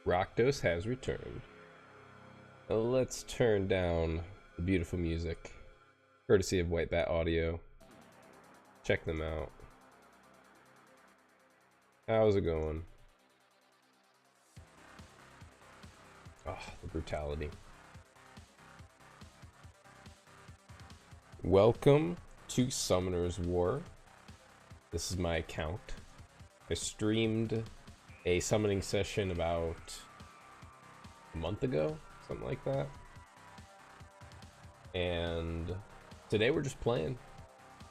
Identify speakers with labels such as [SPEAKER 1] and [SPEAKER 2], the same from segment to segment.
[SPEAKER 1] Rakdos has returned. Let's turn down the beautiful music, courtesy of White Bat Audio. Check them out. How's it going? Oh, the brutality. Welcome to Summoner's War. This is my account. I streamed a summoning session about a month ago, something like that. And today we're just playing.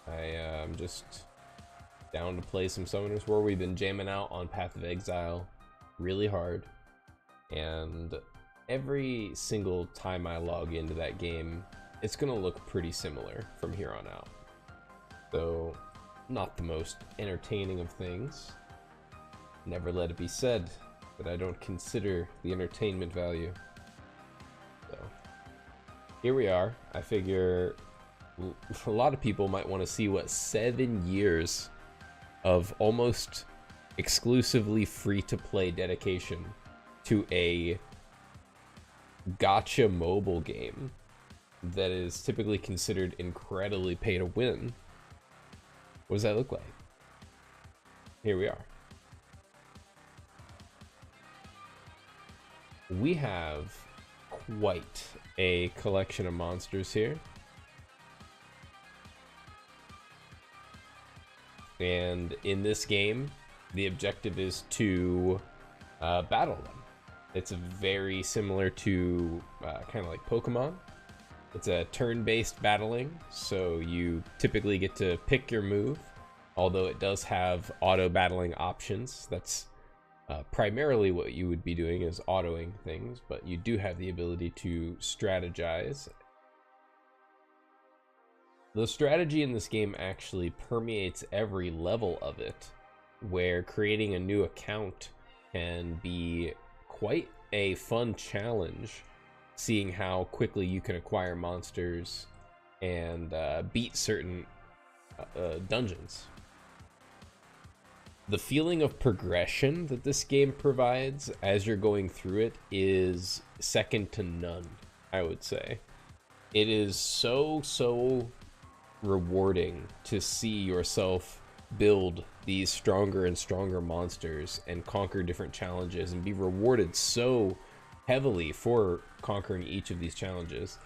[SPEAKER 1] I'm just down to play some Summoner's War. We've been jamming out on Path of Exile really hard. And every single time I log into that game, it's gonna look pretty similar from here on out. So, not the most entertaining of things. Never let it be said that I don't consider the entertainment value. So, here we are. I figure a lot of people might want to see what 7 years of almost exclusively free-to-play dedication to a gacha mobile game that is typically considered incredibly pay to win. What does that look like? Here we are. We have quite a collection of monsters here. And in this game, the objective is to battle them. It's very similar to kind of like Pokemon. It's a turn-based battling, so you typically get to pick your move, although it does have auto-battling options. That's primarily what you would be doing, is autoing things, but you do have the ability to strategize. The strategy in this game actually permeates every level of it, where creating a new account can be quite a fun challenge, seeing how quickly you can acquire monsters and beat certain dungeons. The feeling of progression that this game provides as you're going through it is second to none, I would say. It is so rewarding to see yourself build these stronger and stronger monsters and conquer different challenges and be rewarded so heavily for conquering each of these challenges.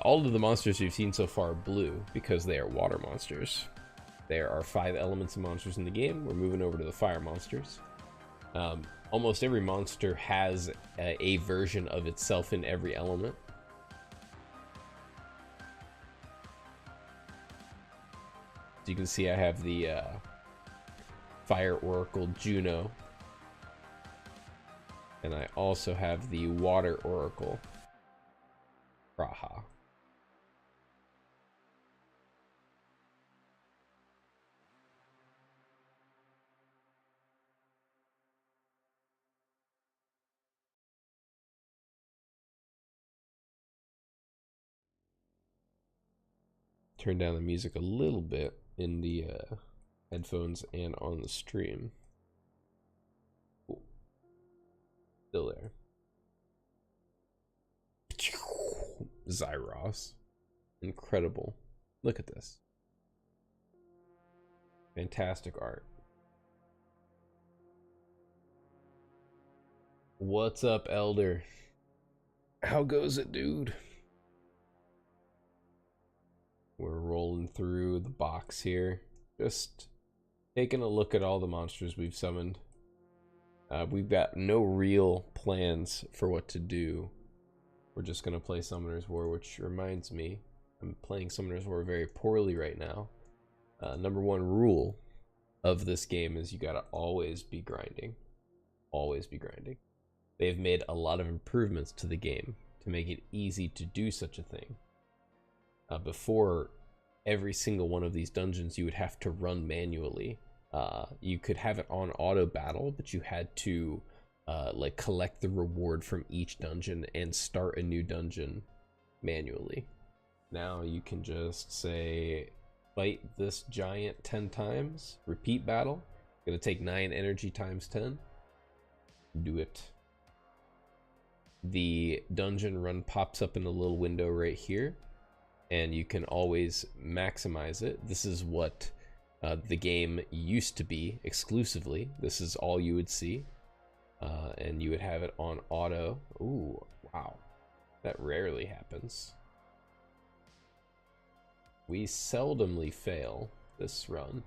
[SPEAKER 1] All of the monsters we've seen so far are blue because they are water monsters. There are 5 elements of monsters in the game. We're moving over to the fire monsters. Almost every monster has a version of itself in every element. As you can see, I have the Fire Oracle Juno, and I also have the Water Oracle Raha. Turn down the music a little bit in the headphones and on the stream. Cool. Still there. Zyros. Incredible. Look at this. Fantastic art. What's up, Elder? How goes it, dude? We're rolling through the box here, just taking a look at all the monsters we've summoned. We've got no real plans for what to do. We're just gonna play Summoner's War, which reminds me, I'm playing Summoner's War very poorly right now. Number 1 rule of this game is you gotta always be grinding. Always be grinding. They've made a lot of improvements to the game to make it easy to do such a thing. Before every single one of these dungeons, you would have to run manually. You could have it on auto battle, but you had to like collect the reward from each dungeon and start a new dungeon manually. Now you can just say, fight this giant 10 times, repeat battle. Gonna take 9 energy times 10. Do it. The dungeon run pops up in a little window right here, and you can always maximize it. This is what the game used to be exclusively. This is all you would see, and you would have it on auto. Ooh, wow, that rarely happens. We seldomly fail this run,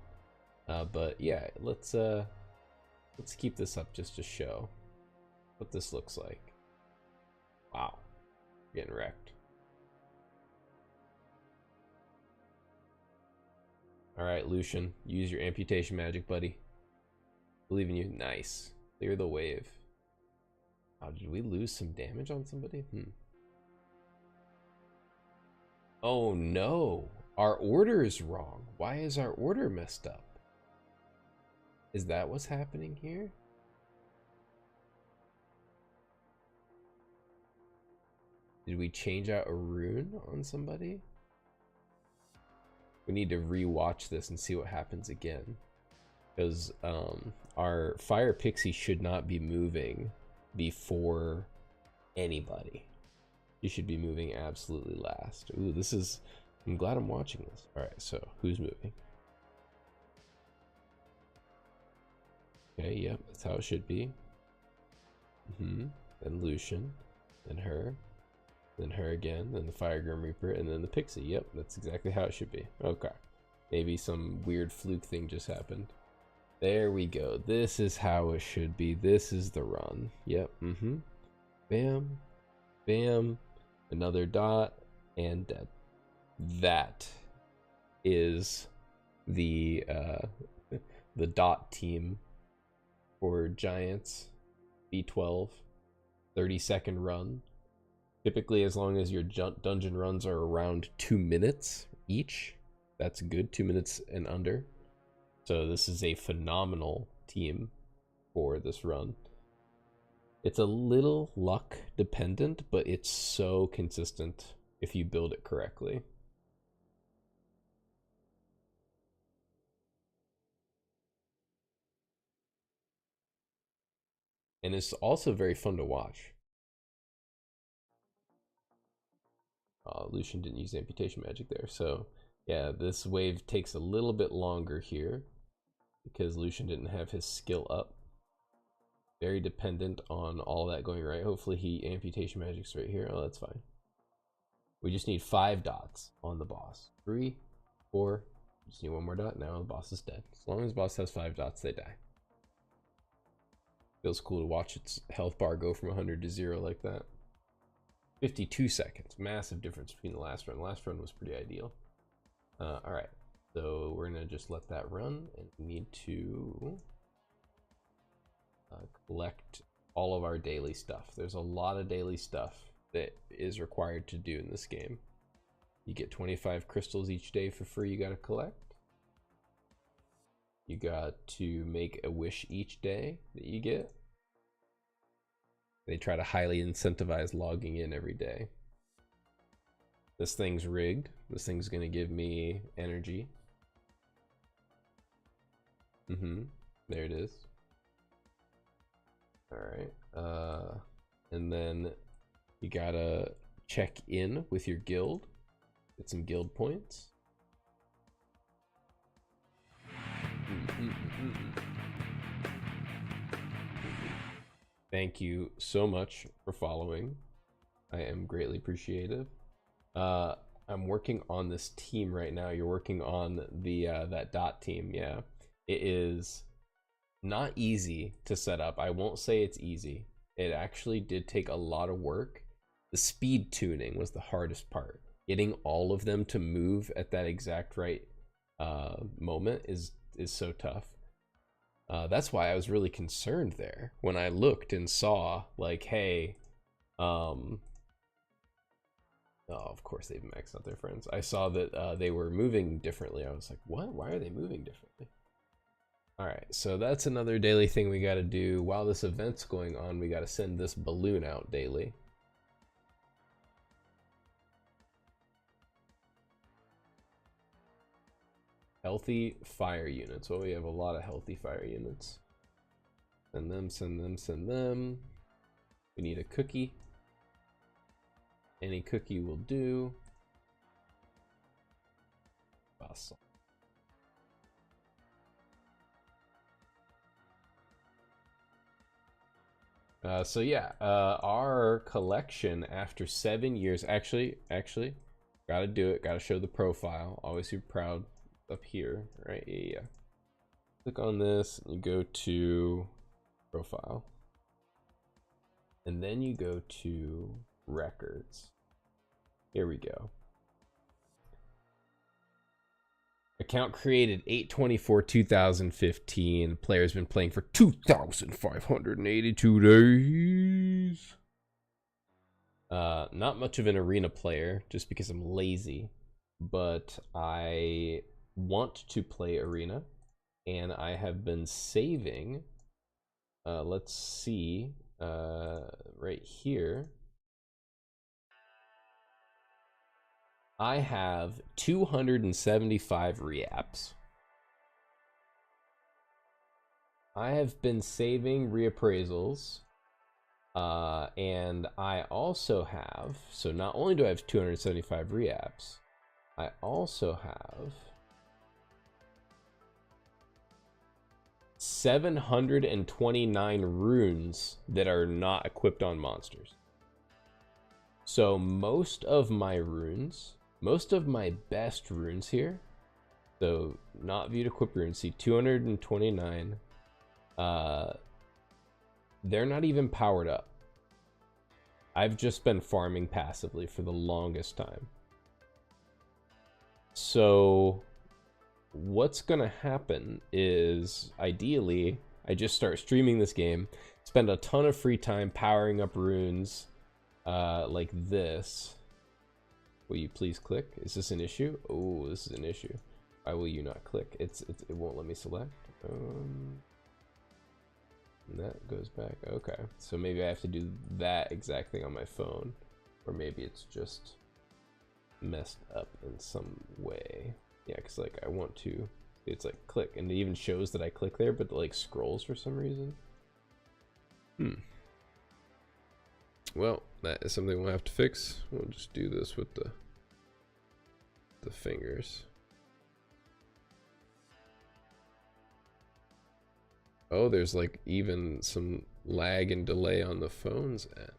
[SPEAKER 1] but yeah, let's keep this up just to show what this looks like. Wow, getting wrecked. Alright, Lucian, use your amputation magic, buddy. Believe in you. Nice. Clear the wave. Oh, did we lose some damage on somebody? Oh no! Our order is wrong. Why is our order messed up? Is that what's happening here? Did we change out a rune on somebody? We need to re-watch this and see what happens again. Because our fire pixie should not be moving before anybody. He should be moving absolutely last. Ooh, this is... I'm glad I'm watching this. Alright, so who's moving? Okay, yep, that's how it should be. Then Lucian, then her again, then the Fire Grim Reaper, and then the Pixie. Yep, that's exactly how it should be. Okay. Maybe some weird fluke thing just happened. There we go. This is how it should be. This is the run. Yep, Bam. Bam. Another dot. And dead. That is the dot team for Giants. B12. 30-second run. Typically, as long as your dungeon runs are around 2 minutes each, that's good. 2 minutes and under. So this is a phenomenal team for this run. It's a little luck dependent, but it's so consistent if you build it correctly. And it's also very fun to watch. Lucian didn't use amputation magic there, so yeah, this wave takes a little bit longer here because Lucian didn't have his skill up. Very dependent on all that going right. Hopefully he amputation magic's right here. Oh, that's fine. We just need 5 dots on the boss. 3, 4, just need 1 more dot. Now the boss is dead. As long as the boss has 5 dots, they die. Feels cool to watch its health bar go from 100 to 0 like that. 52 seconds. Massive difference between the last run. The last run was pretty ideal. Alright, so we're going to just let that run, and we need to collect all of our daily stuff. There's a lot of daily stuff that is required to do in this game. You get 25 crystals each day for free you got to collect. You got to make a wish each day that you get. They try to highly incentivize logging in every day. This thing's rigged. This thing's gonna give me energy. There it is. Alright. And then you gotta check in with your guild. Get some guild points. Thank you so much for following. I am greatly appreciative. I'm working on this team right now. You're working on the that dot team. Yeah, it is not easy to set up. I won't say it's easy. It actually did take a lot of work. The speed tuning was the hardest part. Getting all of them to move at that exact right moment is so tough. That's why I was really concerned there when I looked and saw, like, hey, oh, of course they've maxed out their friends. I saw that they were moving differently. I was like, what? Why are they moving differently? All right, so that's another daily thing we got to do. While this event's going on, we got to send this balloon out daily. Healthy fire units. Well, we have a lot of healthy fire units. Send them, send them, send them. We need a cookie. Any cookie will do. Awesome. So yeah, our collection after 7 years, actually, gotta do it. Gotta show the profile. Always super proud up here, right? Yeah. Click on this, and you go to profile, and then you go to records. Here we go. Account created 8/24/2015. Player's been playing for 2,582 days. Not much of an arena player, just because I'm lazy, but I want to play arena, and I have been saving. Let's see, right here. I have 275 reapps. I have been saving reappraisals. And I also have, so not only do I have 275 reapps, I also have 729 runes that are not equipped on monsters. So most of my runes, most of my best runes here, so not viewed equipped runes, see 229, they're not even powered up. I've just been farming passively for the longest time. So what's gonna happen is, ideally, I just start streaming this game, spend a ton of free time powering up runes, like this. Will you please click? Is this an issue? Oh, this is an issue. Why will you not click? It won't let me select. And that goes back. Okay, so maybe I have to do that exact thing on my phone, or maybe it's just messed up in some way. Yeah, because like I want to, it's like click, and it even shows that I click there, but it like scrolls for some reason. Well, that is something we'll have to fix. We'll just do this with the fingers. Oh, there's like even some lag and delay on the phone's end.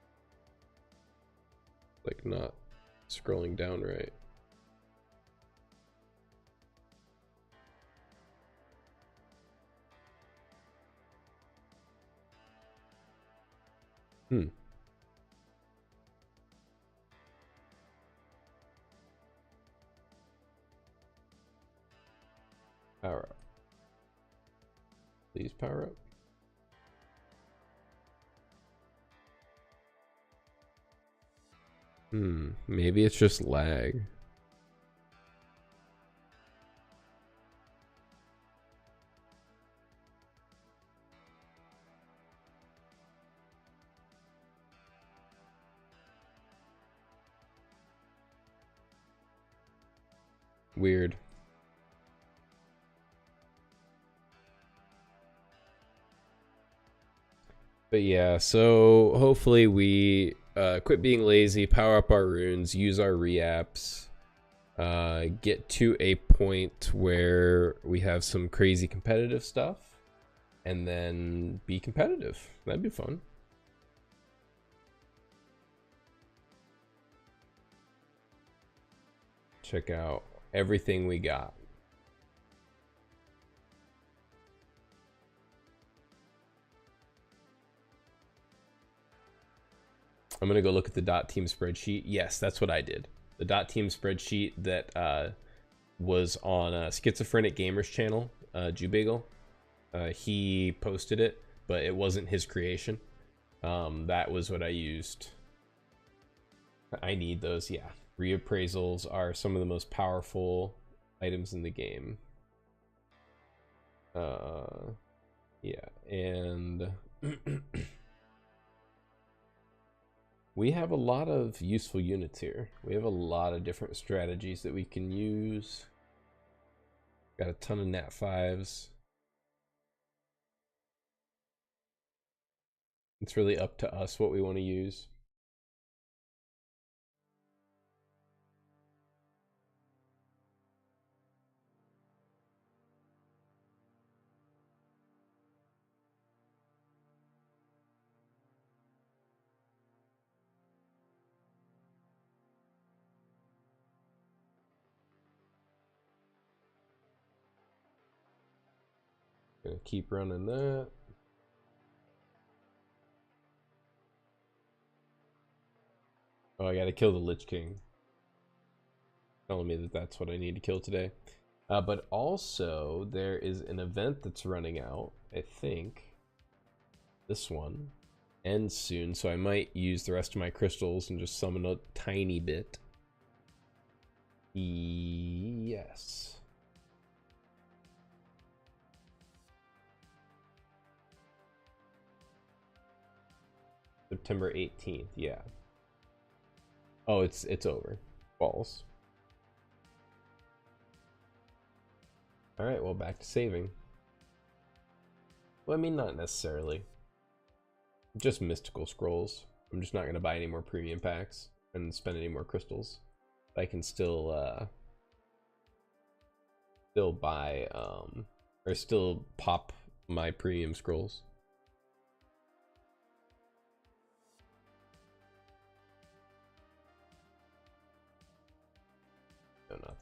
[SPEAKER 1] Like not scrolling down right. Power up. Please power up. Maybe it's just lag. Weird. But yeah, so hopefully we quit being lazy, power up our runes, use our reapps, get to a point where we have some crazy competitive stuff, and then be competitive. That'd be fun. Check out everything we got. I'm gonna go look at the .team spreadsheet. Yes, that's what I did. The .team spreadsheet that was on Schizophrenic Gamers channel, Jubagel. He posted it, but it wasn't his creation. That was what I used. I need those, yeah. Reappraisals are some of the most powerful items in the game. Yeah, and we have a lot of useful units here. We have a lot of different strategies that we can use. Got a ton of nat 5s. It's really up to us what we want to use. gonna keep running that. Oh, I gotta kill the Lich King. Telling me that that's what I need to kill today. But also, there is an event that's running out, I think. This one ends soon, so I might use the rest of my crystals and just summon a tiny bit. Yes. September 18th, yeah. Oh, it's over. Balls. Alright, well, back to saving. Well, I mean, not necessarily. Just mystical scrolls. I'm just not going to buy any more premium packs and spend any more crystals. I can still buy, or still pop my premium scrolls. No, nothing.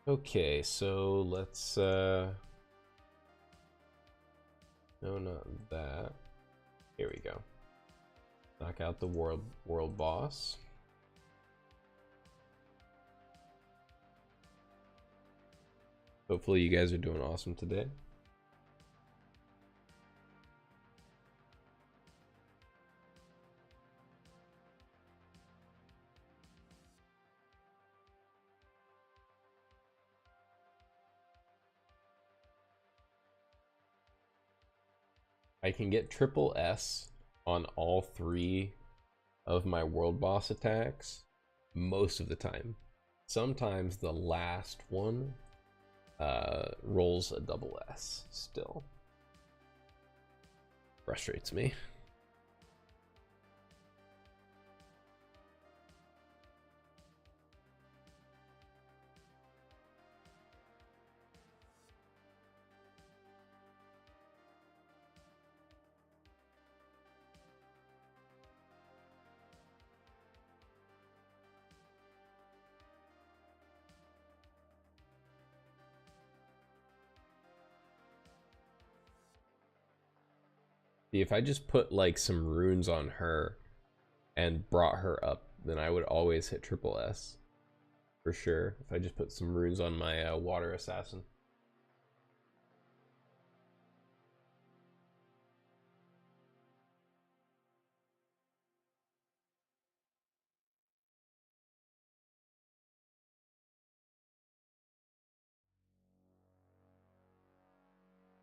[SPEAKER 1] Okay, so let's, no, not that. Here we go. Knock out the world boss. Hopefully you guys are doing awesome today. I can get triple S on all 3 of my world boss attacks most of the time. Sometimes the last one rolls a double S still. Frustrates me. See, if I just put like some runes on her and brought her up, then I would always hit triple S for sure. If I just put some runes on my water assassin.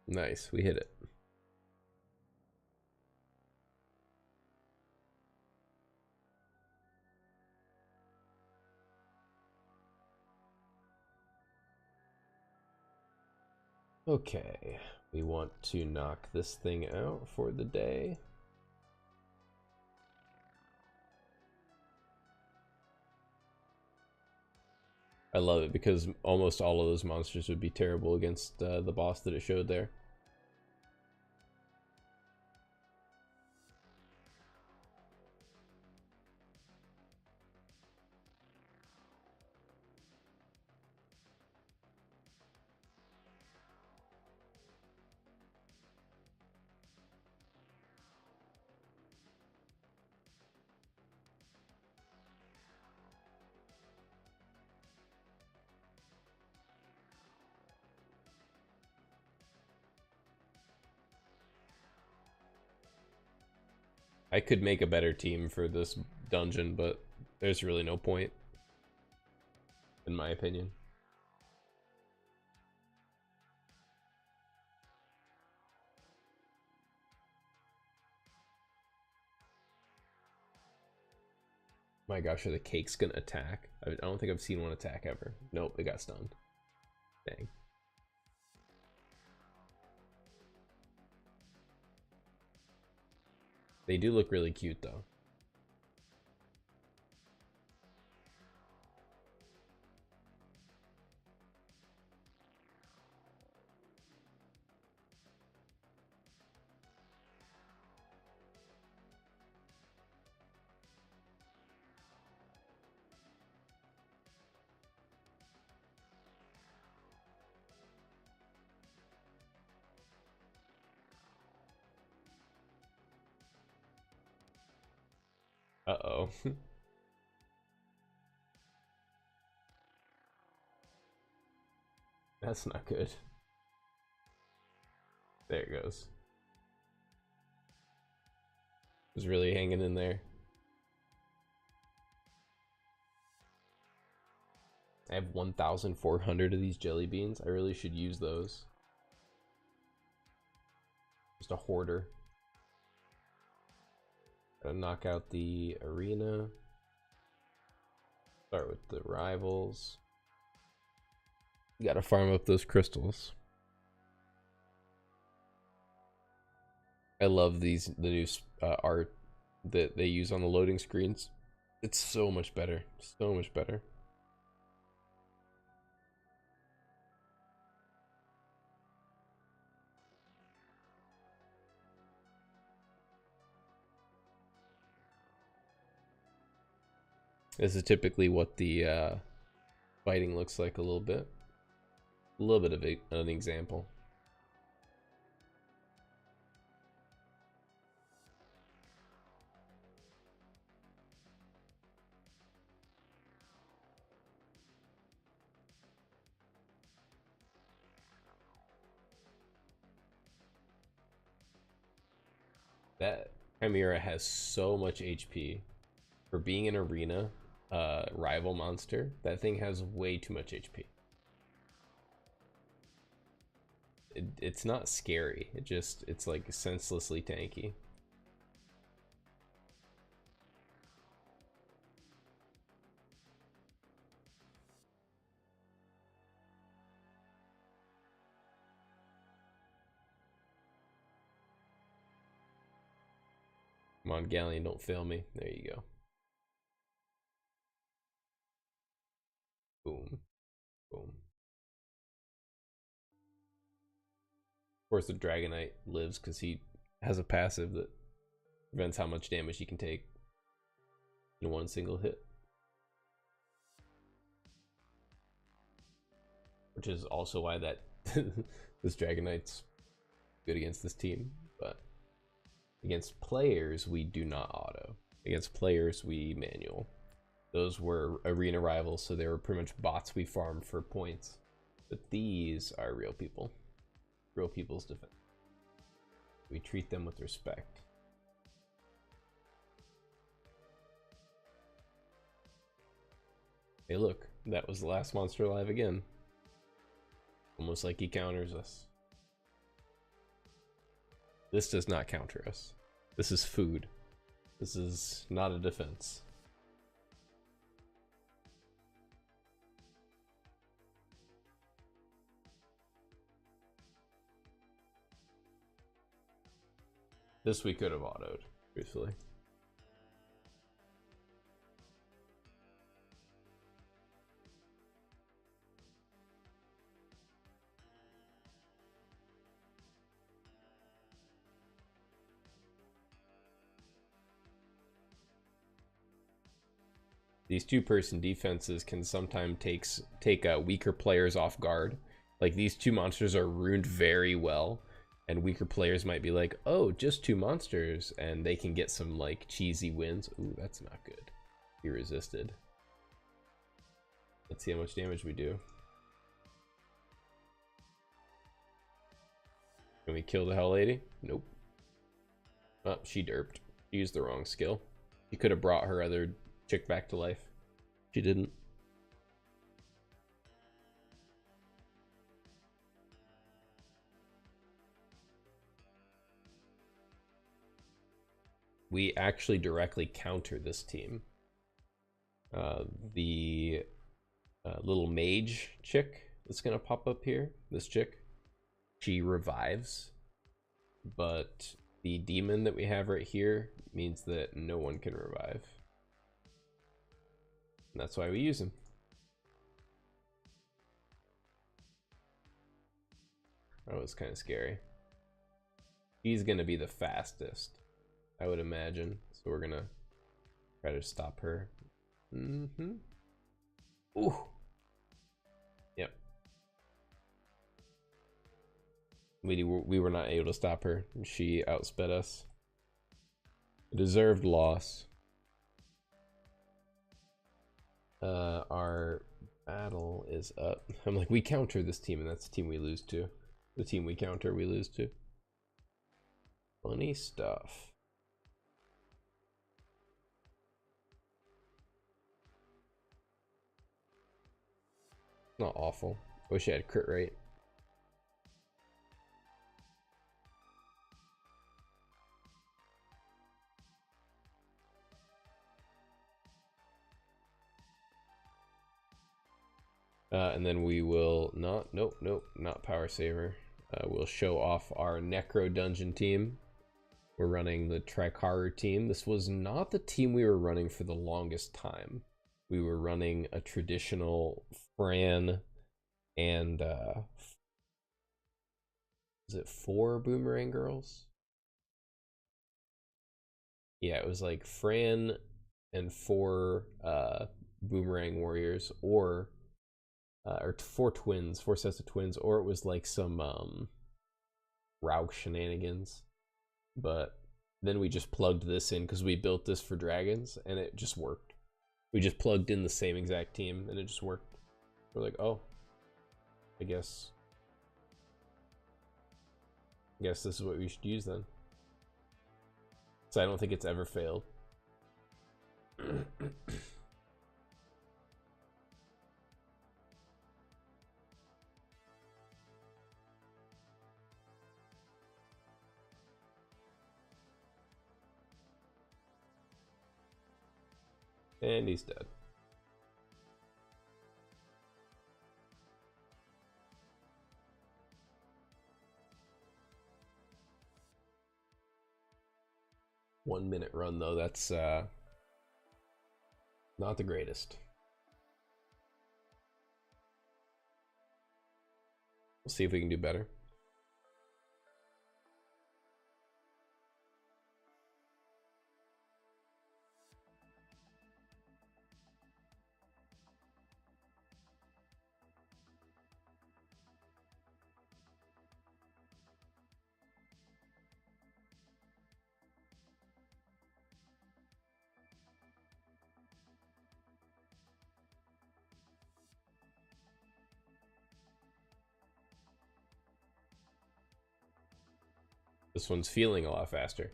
[SPEAKER 1] Nice, we hit it. Okay, we want to knock this thing out for the day. I love it because almost all of those monsters would be terrible against the boss that it showed there. I could make a better team for this dungeon, but there's really no point, in my opinion. My gosh, are the cakes gonna attack? I don't think I've seen one attack ever. Nope, it got stunned. Dang. They do look really cute though. Uh-oh. That's not good. There it goes. Was really hanging in there. I have 1,400 of these jelly beans. I really should use those. Just a hoarder. Gotta knock out the arena. Start with the rivals. You gotta farm up those crystals. I love the new art that they use on the loading screens. It's so much better. So much better. This is typically what the fighting looks like a little bit. A little bit of an example. That Chimera has so much HP for being an arena rival monster. That thing has way too much HP. It's not scary. It's like senselessly tanky. Come on, Galleon, don't fail me. There you go. Boom. Boom. Of course, the Dragonite lives because he has a passive that prevents how much damage he can take in one single hit. Which is also why that this Dragonite's good against this team. But against players, we do not auto. Against players, we manual. Those were arena rivals, so they were pretty much bots we farmed for points. But these are real people. Real people's defense. We treat them with respect. Hey look, that was the last monster alive again. Almost like he counters us. This does not counter us. This is food. This is not a defense. This we could have autoed, truthfully. These two-person defenses can sometimes take weaker players off guard. Like, these two monsters are ruined very well, and weaker players might be like, oh, just two monsters, and they can get some, like, cheesy wins. Ooh, that's not good. He resisted. Let's see how much damage we do. Can we kill the Hell Lady? Nope. Oh, she derped. She used the wrong skill. She could have brought her other chick back to life. She didn't. We actually directly counter this team. The little mage chick that's gonna pop up here, this chick, she revives, but the demon that we have right here means that no one can revive. And that's why we use him. That was kind of scary. He's gonna be the fastest, I would imagine. So we're gonna try to stop her. Mm-hmm. Ooh. Yep. We were not able to stop her. She outsped us. A deserved loss. Our battle is up. I'm like, we counter this team, and that's the team we lose to. The team we counter, we lose to. Funny stuff. Not awful. Wish I had crit rate. And then we will not power saver. We'll show off our Necro Dungeon team. We're running the Trikaru team. This was not the team we were running for the longest time. We were running a traditional Fran and is it 4 Boomerang Girls? Yeah, it was like Fran and 4 Boomerang Warriors, or 4 twins, 4 sets of twins, or it was like some Rauk shenanigans. But then we just plugged this in because we built this for dragons, and it just worked. We just plugged in the same exact team, and it just worked. We're like, oh, I guess this is what we should use then. So I don't think it's ever failed. And he's dead. One-minute run though, that's not the greatest. We'll see if we can do better. This one's feeling a lot faster.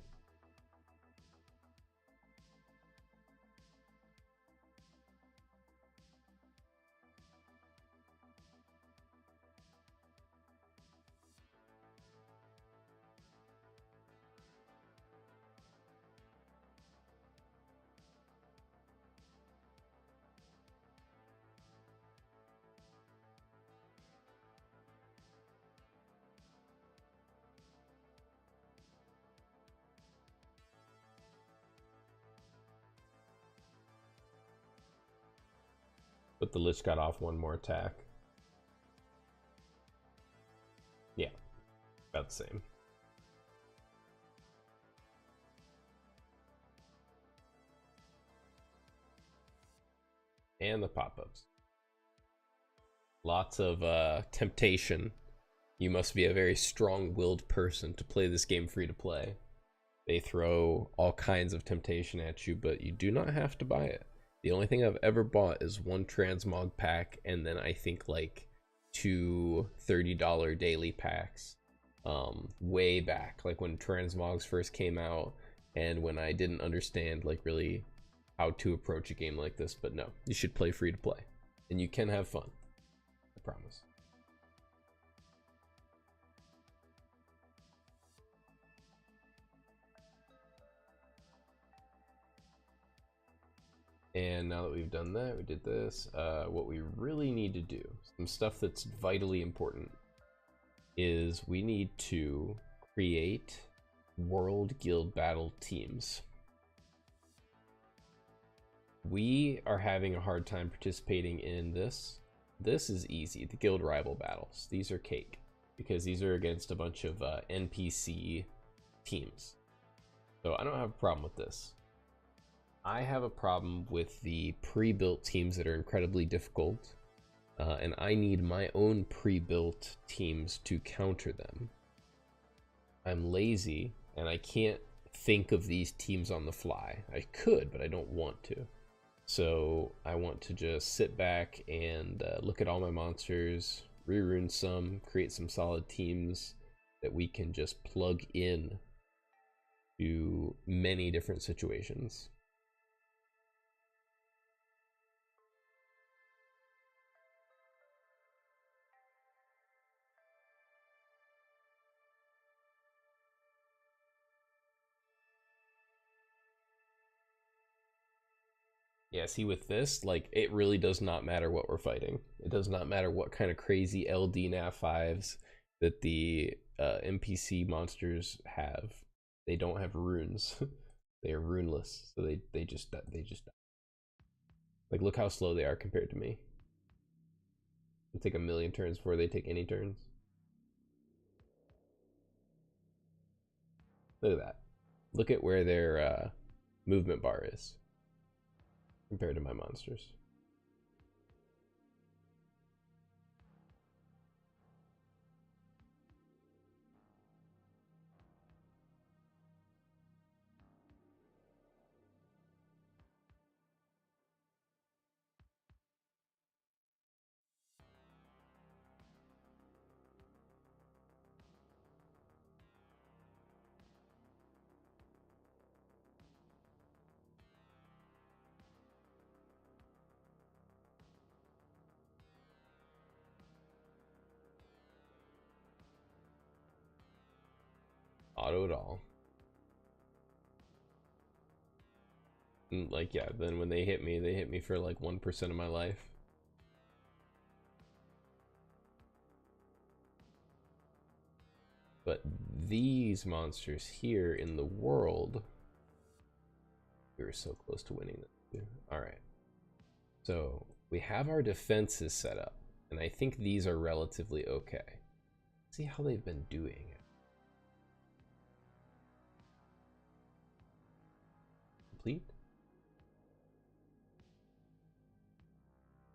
[SPEAKER 1] But the Lich got off one more attack. Yeah, about the same. And the pop-ups. Lots of temptation. You must be a very strong-willed person to play this game free to play. They throw all kinds of temptation at you, but you do not have to buy it. The only thing I've ever bought is 1 transmog pack, and then I think like 2 $30 daily packs. Way back, like when transmogs first came out, and when I didn't understand like really how to approach a game like this. But no, you should play free to play, and you can have fun. I promise. And now that we've done that, we did this, what we really need to do, some stuff that's vitally important, is we need to create World Guild Battle teams. We are having a hard time participating in this. This is easy, the Guild Rival Battles. These are cake, because these are against a bunch of NPC teams. So I don't have a problem with this. I have a problem with the pre-built teams that are incredibly difficult, and I need my own pre-built teams to counter them. I'm lazy, and I can't think of these teams on the fly. I could, but I don't want to. So I want to just sit back and look at all my monsters, rerun some, create some solid teams that we can just plug in to many different situations. Yeah, see, with this, like, it really does not matter what we're fighting. It does not matter what kind of crazy LD nav 5s that the NPC monsters have. They don't have runes. They are runeless, so they just die. Like, look how slow they are compared to me. It'll take a million turns before they take any turns. Look at that. Look at where their movement bar is compared to my monsters. Auto it all. And like, yeah, then when they hit me for like 1% of my life. But these monsters here in the world, we were so close to winning this. All right. So we have our defenses set up, and I think these are relatively okay. See how they've been doing it. Complete.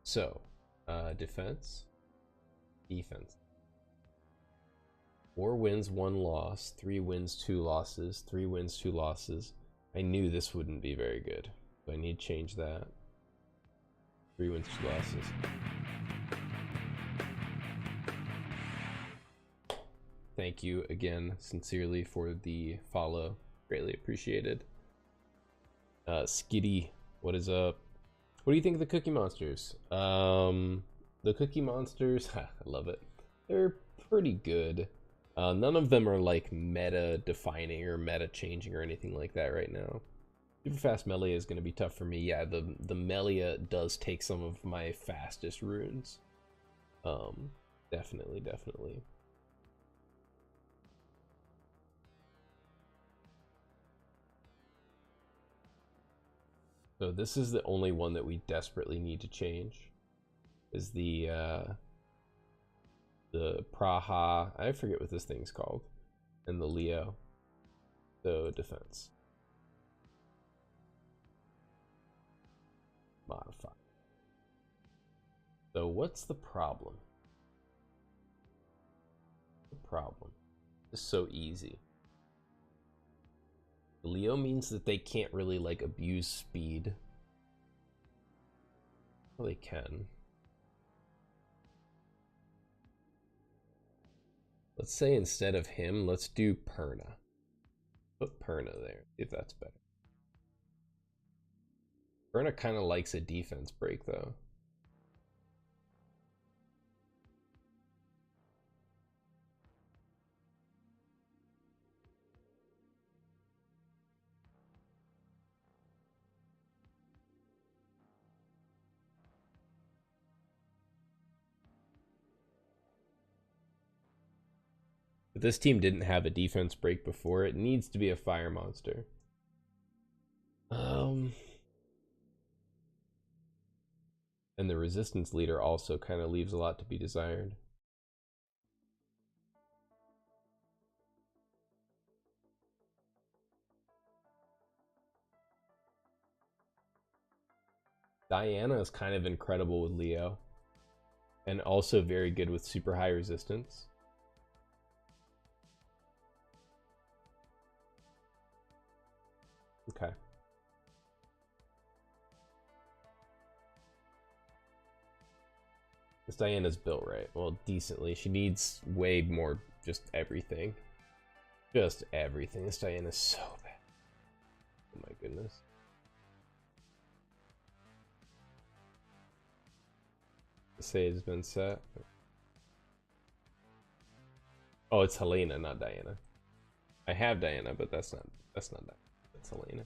[SPEAKER 1] So, defense, defense. 4 wins, 1 loss, 3 wins, 2 losses, 3 wins, 2 losses. I knew this wouldn't be very good, so I need to change that. 3 wins, 2 losses. Thank you again, sincerely, for the follow. Greatly appreciated. Skitty, what is up? What do you think of the Cookie Monsters? The Cookie Monsters, I love it. They're pretty good. None of them are like meta defining or meta changing or anything like that right now. Super fast Melia is going to be tough for me. Yeah, the Melia does take some of my fastest runes. Definitely. So this is the only one that we desperately need to change. Is the Praha, I forget what this thing's called, and the Leo. So defense. Modify. So what's the problem? The problem is so easy. Leo means that they can't really like abuse speed. Well, they can. Let's say instead of him, let's do Perna. Put Perna there, if that's better. Perna kind of likes a defense break though. But this team didn't have a defense break before. It needs to be a fire monster. And the resistance leader also kind of leaves a lot to be desired. Diana is kind of incredible with Leo. And also very good with super high resistance. Okay. This Diana's built right. Well, decently. She needs way more just everything. Just everything. This Diana's so bad. Oh my goodness. The save has been set. Oh, it's Helena, not Diana. I have Diana, but that's not Diana. That's Helena.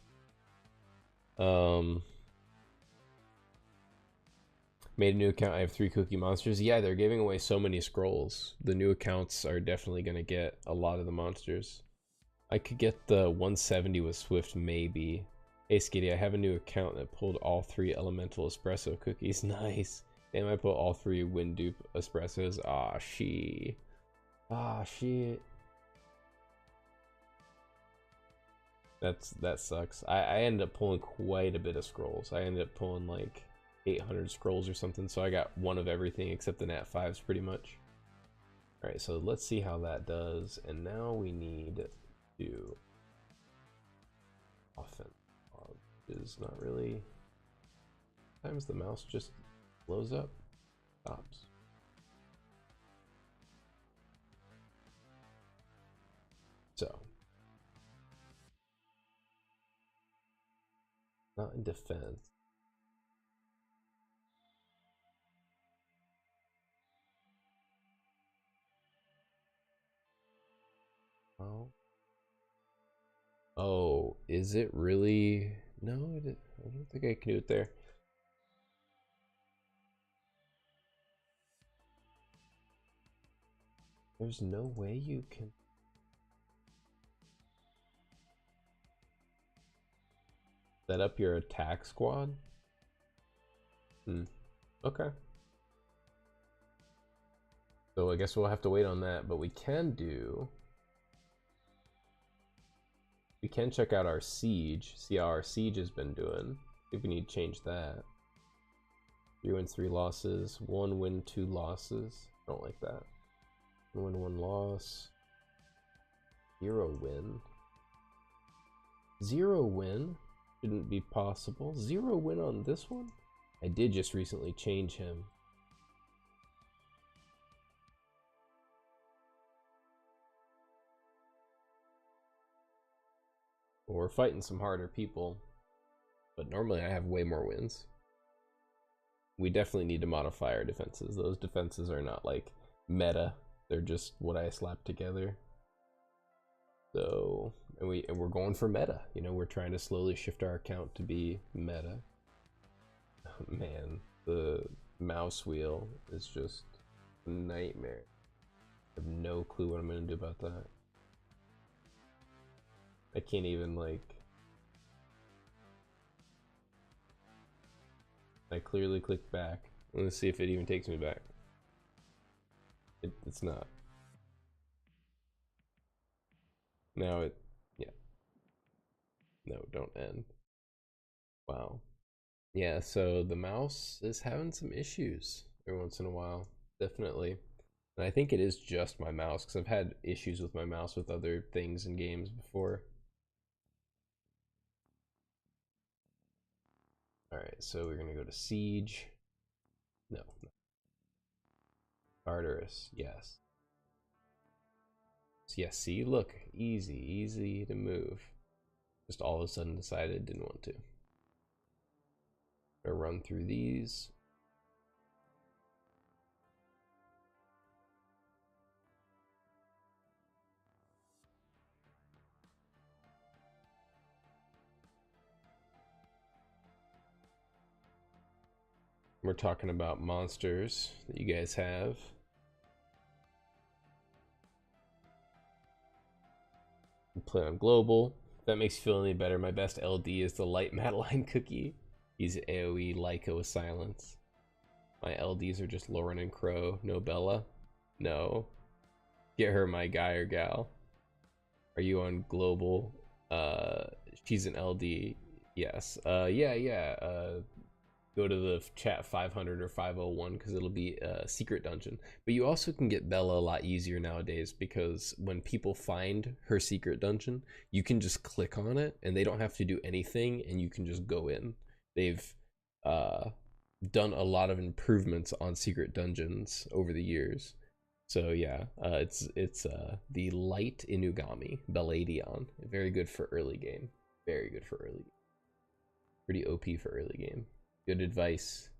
[SPEAKER 1] Made a new account. I have 3 cookie monsters. Yeah, they're giving away so many scrolls. The new accounts are definitely gonna get a lot of the monsters. I could get the 170 with Swift, maybe. Hey, Skitty, I have a new account that pulled all 3 elemental espresso cookies. Nice. Damn, I put all 3 wind dupe espressos. Ah, shit. Ah, shit. That sucks. I ended up pulling quite a bit of scrolls. I ended up pulling like 800 scrolls or something, so I got one of everything except the Nat 5s pretty much. Alright, so let's see how that does. And now we need to offense. Is not really. Sometimes the mouse just blows up, stops. So, not in defense. Oh. Oh, is it really? No, I don't think I can do it there. There's no way you can. Set up your attack squad? Okay. So I guess we'll have to wait on that, but we can check out our siege, see how our siege has been doing. See if we need to change that. 3 wins, 3 losses, 1 win, 2 losses. Don't like that. 1 win, 1 loss. 0 win. 0 win? Shouldn't be possible. 0 win on this one? I did just recently change him. Well, we're fighting some harder people, but normally I have way more wins. We definitely need to modify our defenses. Those defenses are not like meta. They're just what I slapped together. So, and we're going for meta. You know, we're trying to slowly shift our account to be meta. Man, the mouse wheel is just a nightmare. I have no clue what I'm gonna do about that. I can't even like. I clearly clicked back. Let's see if it even takes me back. It's not. Now it, yeah. No, don't end. Wow. Yeah, so the mouse is having some issues every once in a while, definitely. And I think it is just my mouse, because I've had issues with my mouse with other things in games before. Alright, so we're gonna go to Siege. No. Tartarus, yes. So yeah, see, look, easy to move. Just all of a sudden decided didn't want to. Gonna run through these. We're talking about monsters that you guys have. Play on global. If that makes you feel any better, my best LD is the light Madeline cookie. He's AoE Leica with silence. My LDs are just Lauren and Crow. No Bella. No. Get her my guy or gal. Are you on global? She's an LD. Yes. Yeah. Go to the chat 500 or 501 because it'll be a secret dungeon. But you also can get Bella a lot easier nowadays because when people find her secret dungeon, you can just click on it and they don't have to do anything and you can just go in. They've done a lot of improvements on secret dungeons over the years. So yeah, it's the light Inugami Beladion. Very good for early game. Very good for early. Pretty OP for early game. Good advice.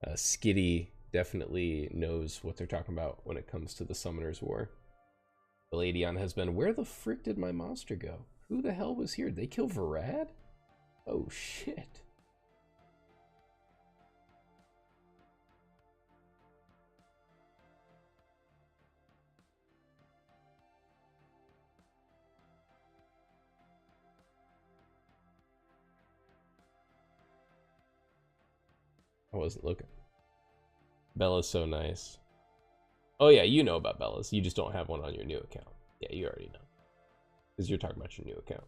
[SPEAKER 1] Skitty definitely knows what they're talking about when it comes to the Summoner's War. Beladion has been. Where the frick did my monster go? Who the hell was here? Did they kill Varad? Oh shit. I wasn't looking. Bella's so nice. Oh yeah, you know about Bella's. You just don't have one on your new account. Yeah, you already know. Because you're talking about your new account.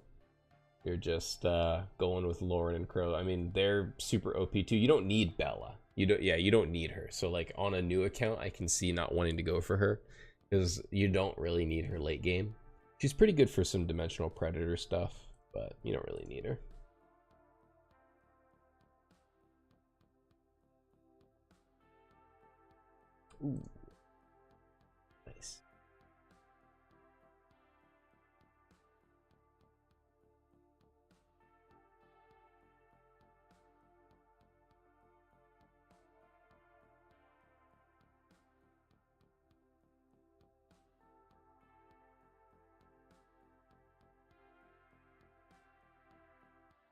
[SPEAKER 1] You're just going with Lauren and Crow. I mean, they're super OP too. You don't need Bella. You don't need her. So like on a new account, I can see not wanting to go for her. Because you don't really need her late game. She's pretty good for some dimensional predator stuff, but you don't really need her. Ooh. Nice.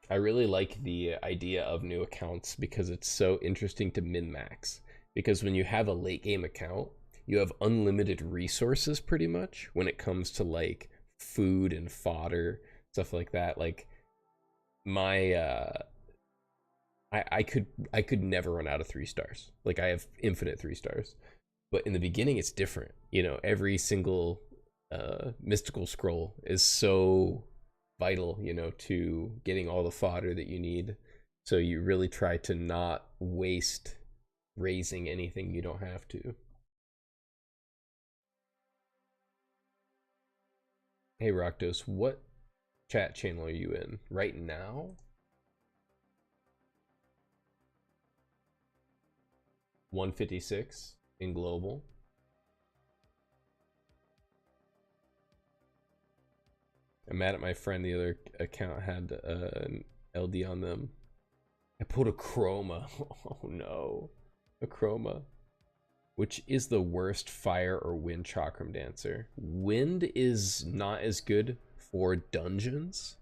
[SPEAKER 1] I really like the idea of new accounts because it's so interesting to min-max. Because when you have a late game account, you have unlimited resources pretty much when it comes to like food and fodder, stuff like that. Like my I could never run out of 3 stars. Like I have infinite 3 stars. But in the beginning it's different. You know, every single mystical scroll is so vital, you know, to getting all the fodder that you need. So you really try to not waste raising anything you don't have to. Hey Rakdos, what chat channel are you in right now? 156 in global. I'm mad at my friend. The other account had an LD on them. I pulled a chroma. Oh no. A chroma. Which is the worst, fire or wind chakram dancer? Wind is not as good for dungeons,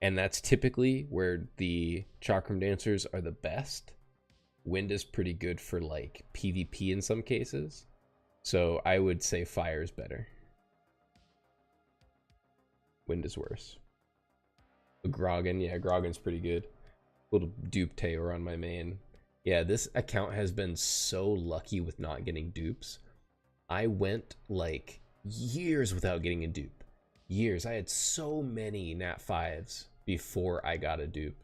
[SPEAKER 1] and that's typically where the chakram dancers are the best. Wind is pretty good for like PvP in some cases. So I would say fire is better. Wind is worse. Grogan, yeah, Grogan's pretty good. Little dupe Taylor on my main. Yeah, this account has been so lucky with not getting dupes. I went like years without getting a dupe. Years. I had so many Nat 5s before I got a dupe.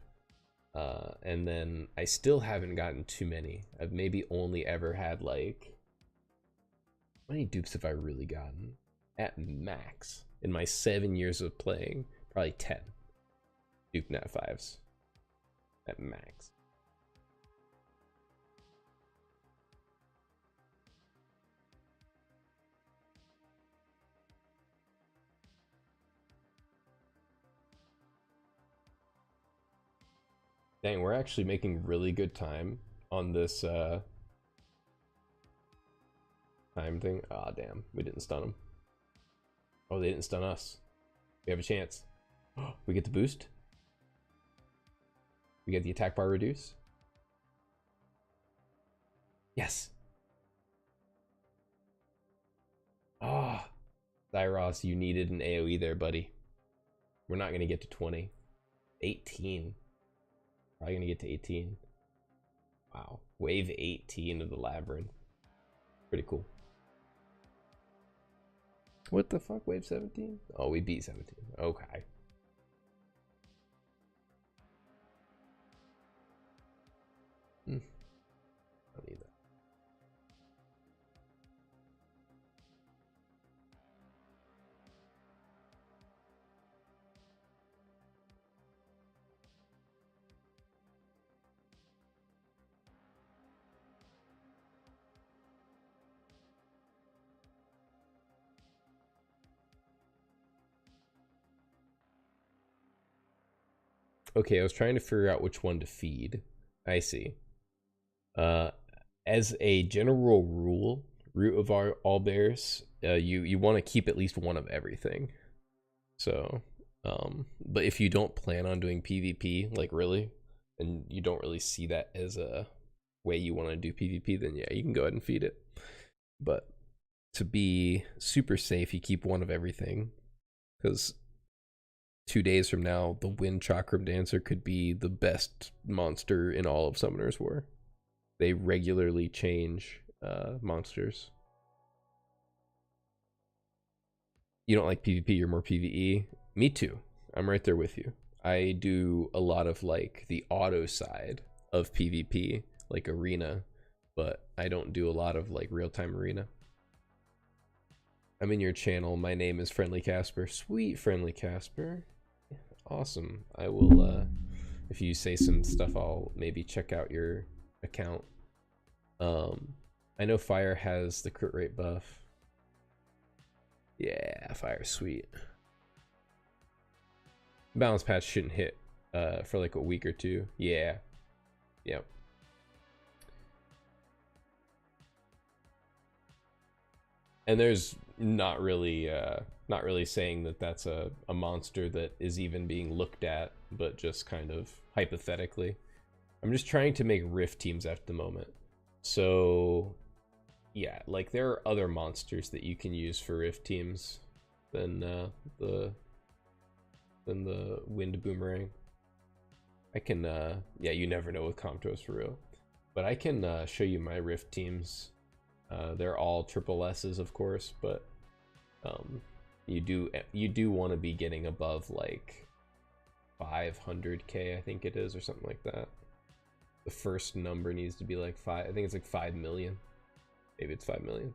[SPEAKER 1] And then I still haven't gotten too many. I've maybe only ever had like... How many dupes have I really gotten? At max. In my 7 years of playing, probably 10 dupe Nat 5s. At max. Dang, we're actually making really good time on this time thing. Ah, damn. We didn't stun them. Oh, they didn't stun us. We have a chance. We get the boost. We get the attack bar reduce. Yes. Ah, Zyros, you needed an AoE there, buddy. We're not going to get to 20. 18. Probably going to get to 18. Wow. Wave 18 of the Labyrinth. Pretty cool. What the fuck? Wave 17? Oh, we beat 17. Okay. Don't need that. Okay, I was trying to figure out which one to feed. I see. Uh, as a general rule, root of all bears, you want to keep at least one of everything. So, but if you don't plan on doing PvP, like really, and you don't really see that as a way you want to do PvP, then yeah, you can go ahead and feed it. But to be super safe, you keep one of everything, because 2 days from now, the Wind Chakram Dancer could be the best monster in all of Summoner's War. They regularly change monsters. You don't like PvP, you're more PvE. Me too. I'm right there with you. I do a lot of like the auto side of PvP, like arena, but I don't do a lot of like real-time arena. I'm in your channel. My name is Friendly Casper. Sweet Friendly Casper. Awesome. I will, if you say some stuff, I'll maybe check out your account. I know Fire has the crit rate buff. Yeah, Fire's sweet. Balance patch shouldn't hit for like a week or two. Yeah. Yep. And there's not really saying that that's a monster that is even being looked at, but just kind of hypothetically. I'm just trying to make Rift teams at the moment. So yeah, like there are other monsters that you can use for Rift teams than the Wind Boomerang. I can yeah, you never know with Comtos for real. But I can show you my Rift teams. They're all triple S's, of course, but you do want to be getting above like 500k, I think it is, or something like that. The first number needs to be like 5. I think it's like 5 million. Maybe it's 5 million.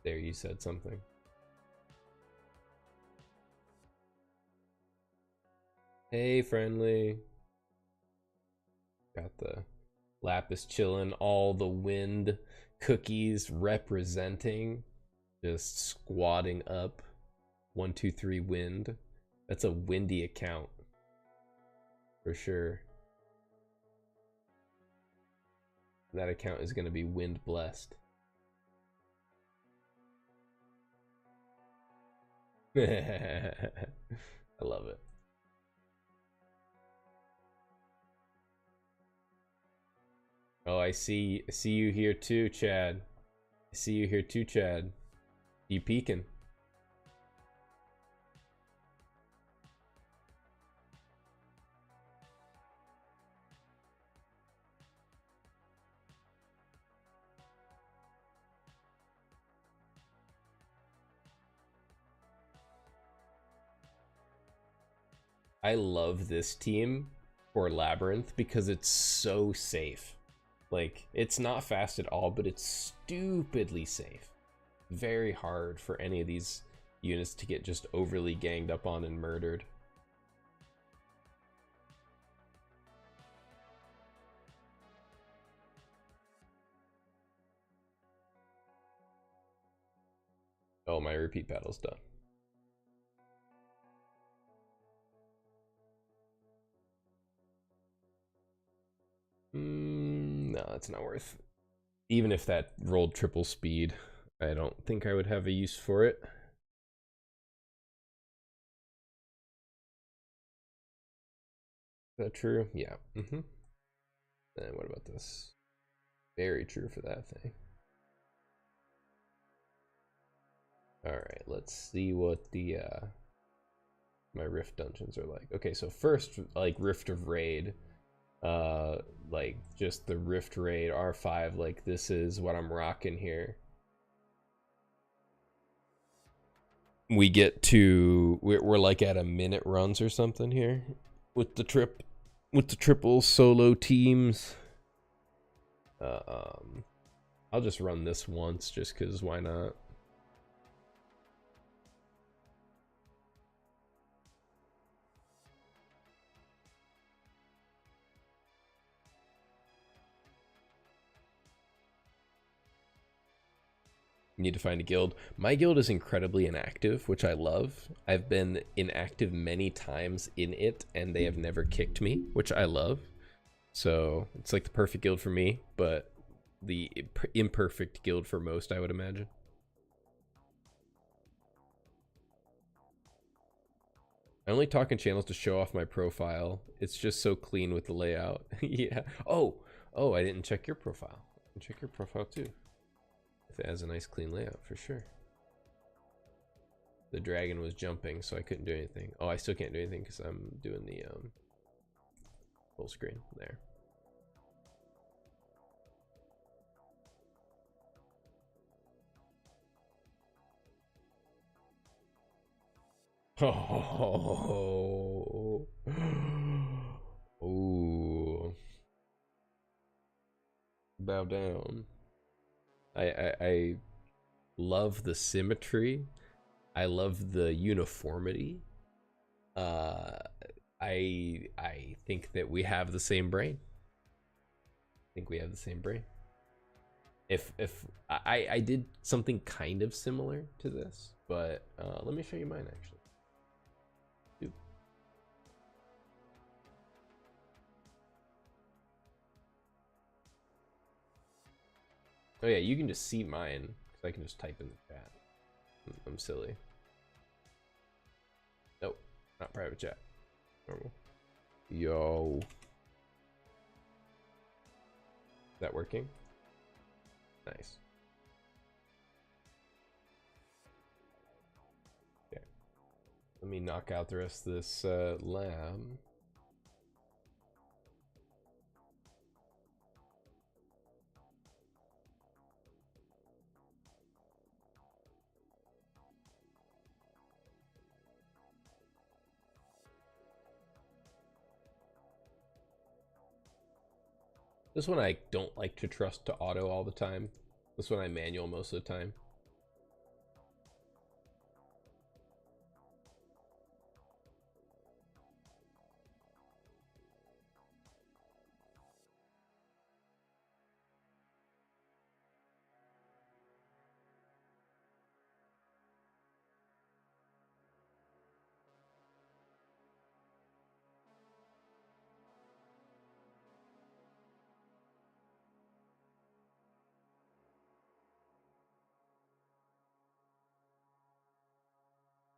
[SPEAKER 1] There, you said something. Hey, Friendly. Got the Lapis chilling, all the wind cookies representing, just squatting up. 1, 2, 3 wind. That's a windy account for sure. That account is going to be wind blessed. I love it. Oh, I see you here too, Chad. I see you here too, Chad. You peeking? I love this team for Labyrinth because it's so safe. Like, it's not fast at all, but it's stupidly safe. Very hard for any of these units to get just overly ganged up on and murdered. Oh, my repeat battle's done. No, that's not worth. Even if that rolled triple speed, I don't think I would have a use for it. Is that true? Yeah. And what about this? Very true for that thing. Alright, let's see what the my Rift dungeons are like. Okay, so first, like Rift of Raid, like just the Rift Raid R5, like this is what I'm rocking here. We get to we're like at a minute runs or something here with the triple solo teams. I'll just run this once just because why not? You need to find a guild. My guild is incredibly inactive, which I love. I've been inactive many times in it, and they have never kicked me, which I love. So it's like the perfect guild for me, but the imperfect guild for most, I would imagine. I only talk in channels to show off my profile. It's just so clean with the layout. Yeah. Oh, I didn't check your profile. Check your profile too. If it has a nice clean layout, for sure. The dragon was jumping, so I couldn't do anything. Oh, I still can't do anything because I'm doing the full screen there. Oh. Ooh. Bow down. I love the symmetry. I love the uniformity. I think that we have the same brain. If I did something kind of similar to this, but let me show you mine actually. Oop. Oh yeah, you can just see mine because I can just type in the chat. I'm silly. Nope, not private chat. Normal. Yo. Is that working? Nice. Okay. Let me knock out the rest of this lab. This one I don't like to trust to auto all the time. This one I manual most of the time.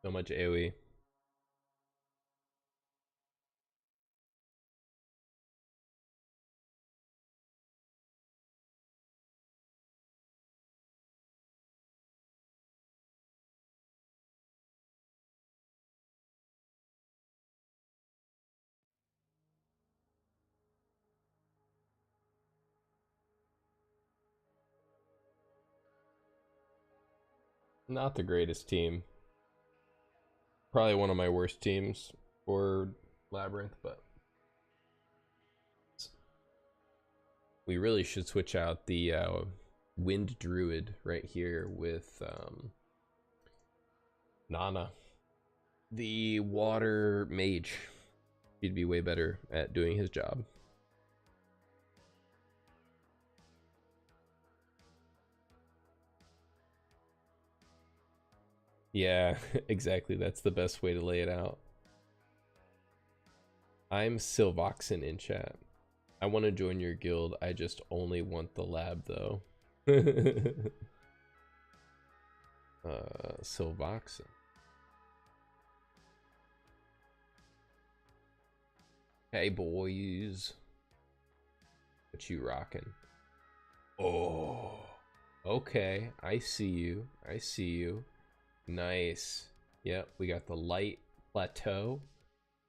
[SPEAKER 1] So much AoE. Not the greatest team. Probably one of my worst teams for Labyrinth, but we really should switch out the Wind Druid right here with Nana, the Water Mage. He'd be way better at doing his job. Yeah, exactly. That's the best way to lay it out. I'm Silvoxen in chat. I want to join your guild. I just only want the lab though. Silvoxen. Hey boys. What you rocking? Oh. Okay, I see you. I see you. Nice. Yep, we got the light plateau.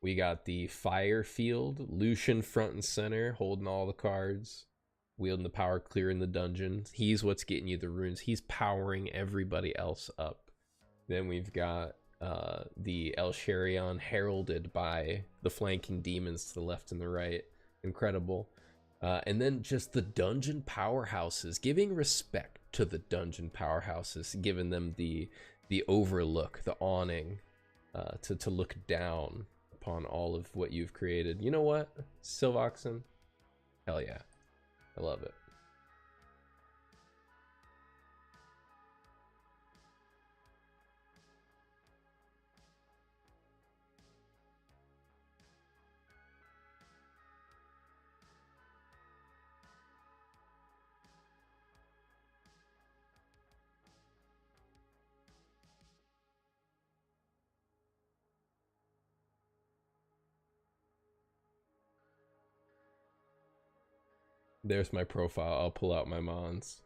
[SPEAKER 1] We got the fire field. Lucian front and center, holding all the cards. Wielding the power, clearing the dungeon. He's what's getting you the runes. He's powering everybody else up. Then we've got the El Sherion heralded by the flanking demons to the left and the right. Incredible. And then just the dungeon powerhouses, giving respect to the dungeon powerhouses, giving them the overlook, the awning, to look down upon all of what you've created. You know what, Silvoxen? Hell yeah. I love it. There's my profile. I'll pull out my mons.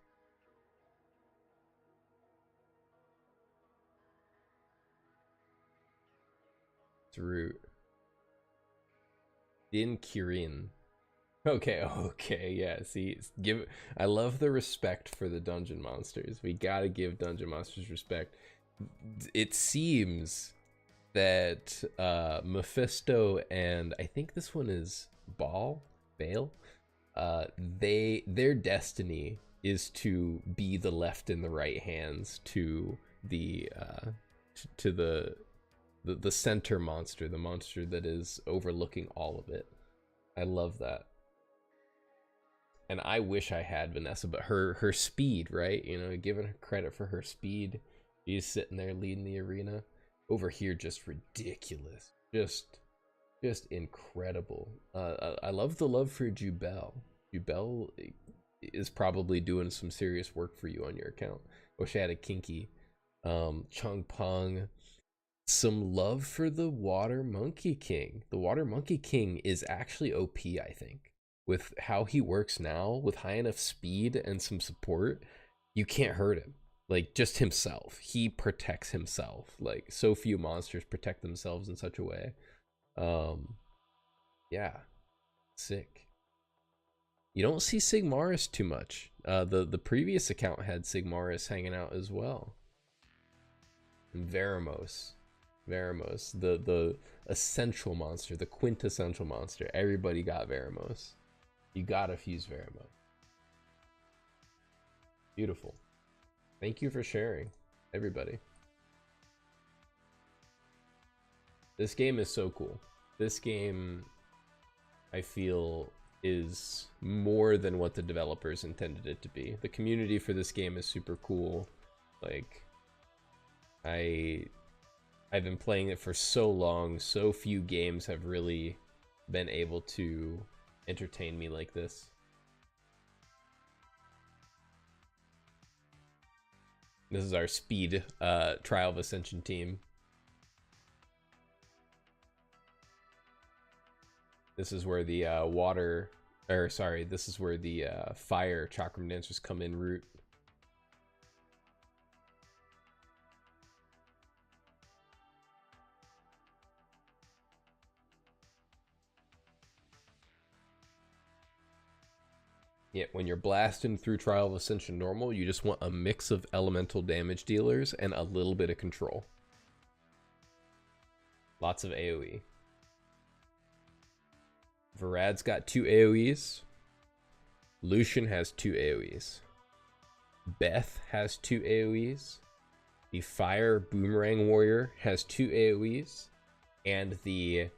[SPEAKER 1] It's root. Din Kirin. Okay, yeah. See, I love the respect for the dungeon monsters. We gotta give dungeon monsters respect. It seems that Mephisto and I think this one is Bale. Their destiny is to be the left and the right hands to the the center monster, the monster that is overlooking all of it. I love that. And I wish I had Vanessa, but her speed, right? You know, giving her credit for her speed. She's sitting there leading the arena. Over here, just ridiculous. Just incredible. I love the love for Jubel. Jubel is probably doing some serious work for you on your account. Wish I had a kinky. Chung Pong. Some love for the Water Monkey King. The Water Monkey King is actually OP, I think. With how he works now, with high enough speed and some support, you can't hurt him. Like, just himself. He protects himself. Like, so few monsters protect themselves in such a way. Yeah. Sick. You don't see Sigmaris too much. The previous account had Sigmaris hanging out as well. And Veramos, the essential monster, the quintessential monster. Everybody got Veramos. You gotta fuse Veramos. Beautiful. Thank you for sharing, everybody. This game is so cool. This game, I feel, is more than what the developers intended it to be. The community for this game is super cool. Like, I've been playing it for so long. So few games have really been able to entertain me like this. This is our speed Trial of Ascension team. This is where the this is where the fire chakram dancers come in route. Yeah, when you're blasting through Trial of Ascension normal, you just want a mix of elemental damage dealers and a little bit of control. Lots of AoE. Varad's got 2 AoEs. Lucian has 2 AoEs. Beth has 2 AoEs. The Fire Boomerang Warrior has 2 AoEs. And the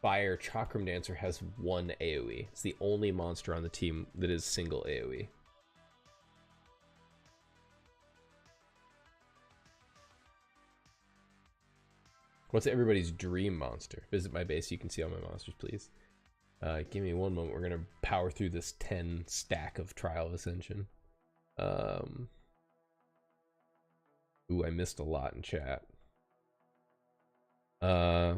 [SPEAKER 1] Fire Chakram Dancer has 1 AoE. It's the only monster on the team that is single AoE. What's everybody's dream monster? Visit my base so you can see all my monsters, please. Give me one moment. We're going to power through this 10 stack of Trial of Ascension. Ooh, I missed a lot in chat. I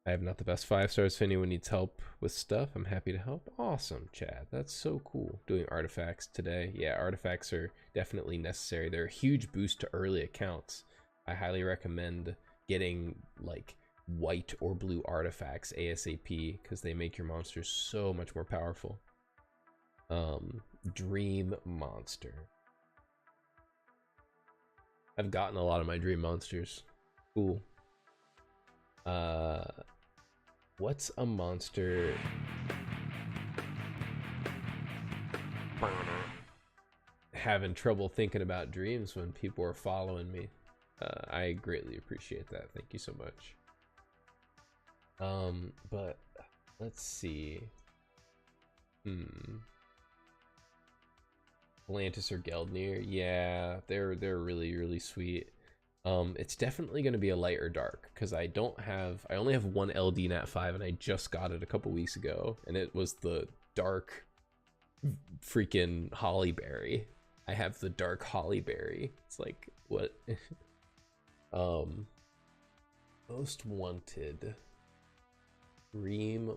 [SPEAKER 1] have not the best 5 stars. If anyone needs help with stuff, I'm happy to help. Awesome, Chad. That's so cool. Doing artifacts today. Yeah, artifacts are definitely necessary. They're a huge boost to early accounts. I highly recommend getting like white or blue artifacts ASAP because they make your monsters so much more powerful. Dream monster. I've gotten a lot of my dream monsters. Cool. What's a monster? Having trouble thinking about dreams when people are following me. I greatly appreciate that. Thank you so much. But let's see. Atlantis or Geldnir? Yeah, they're really sweet. It's definitely going to be a light or dark because I only have one LD Nat 5 and I just got it a couple weeks ago and it was the dark freaking Hollyberry. I have the dark Hollyberry. It's like, what? Most wanted. Dream.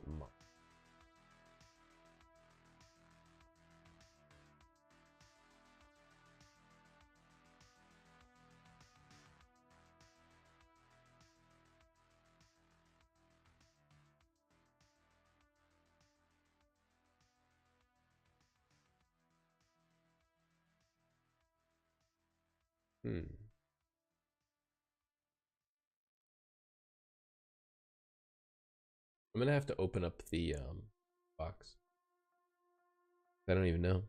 [SPEAKER 1] Hmm. I'm gonna have to open up the box. I don't even know.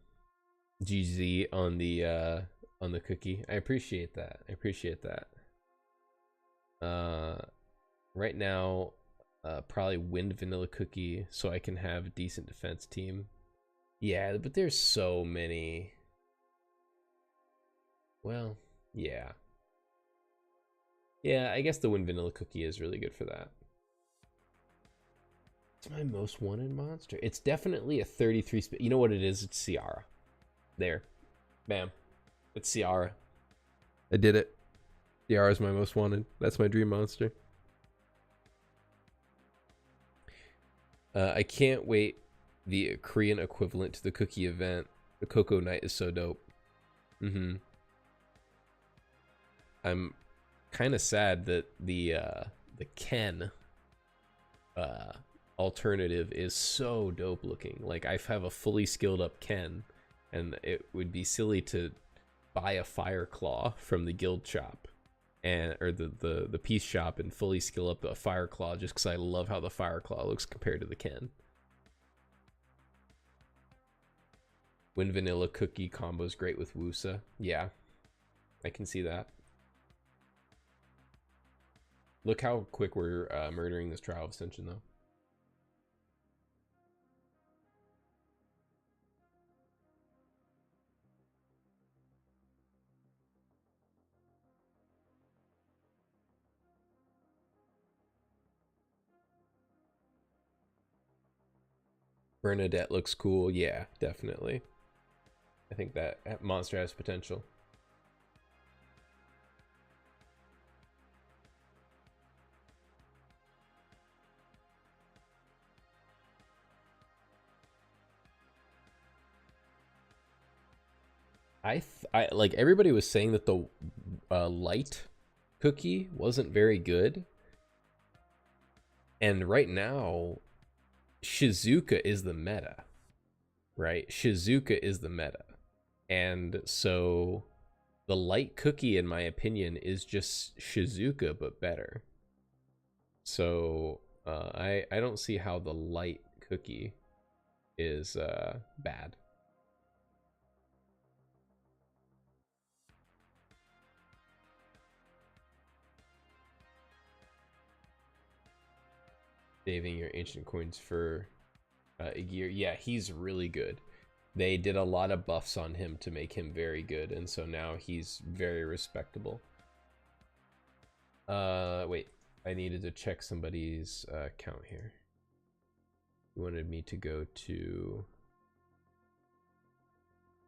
[SPEAKER 1] GZ on the cookie. I appreciate that. I appreciate that. Right now, probably win vanilla cookie so I can have a decent defense team. Yeah, but there's so many. Well, yeah. Yeah, I guess the win vanilla cookie is really good for that. It's my most wanted monster. It's definitely a 33 speed. You know what it is? It's Ciara. There. Bam. It's Ciara. I did it. Ciara is my most wanted. That's my dream monster. I can't wait. The Korean equivalent to the cookie event. The Cocoa Night is so dope. I'm kind of sad that the Ken alternative is so dope looking. Like, I have a fully skilled up Ken, and it would be silly to buy a Fire Claw from the guild shop and or the piece shop and fully skill up a Fire Claw just because I love how the Fire Claw looks compared to the Ken. Win vanilla cookie combo is great with Wusa. Yeah, I can see that. Look how quick we're murdering this Trial of Ascension, though. Bernadette looks cool. Yeah, definitely. I think that monster has potential. I like everybody was saying that the light cookie wasn't very good, and right now Shizuka is the meta, right? Shizuka is the meta, and so the light cookie, in my opinion, is just Shizuka but better. So I don't see how the light cookie is bad. Saving your ancient coins for a year. Yeah, he's really good. They did a lot of buffs on him to make him very good, and so now he's very respectable. Wait. I needed to check somebody's account here. He wanted me to go to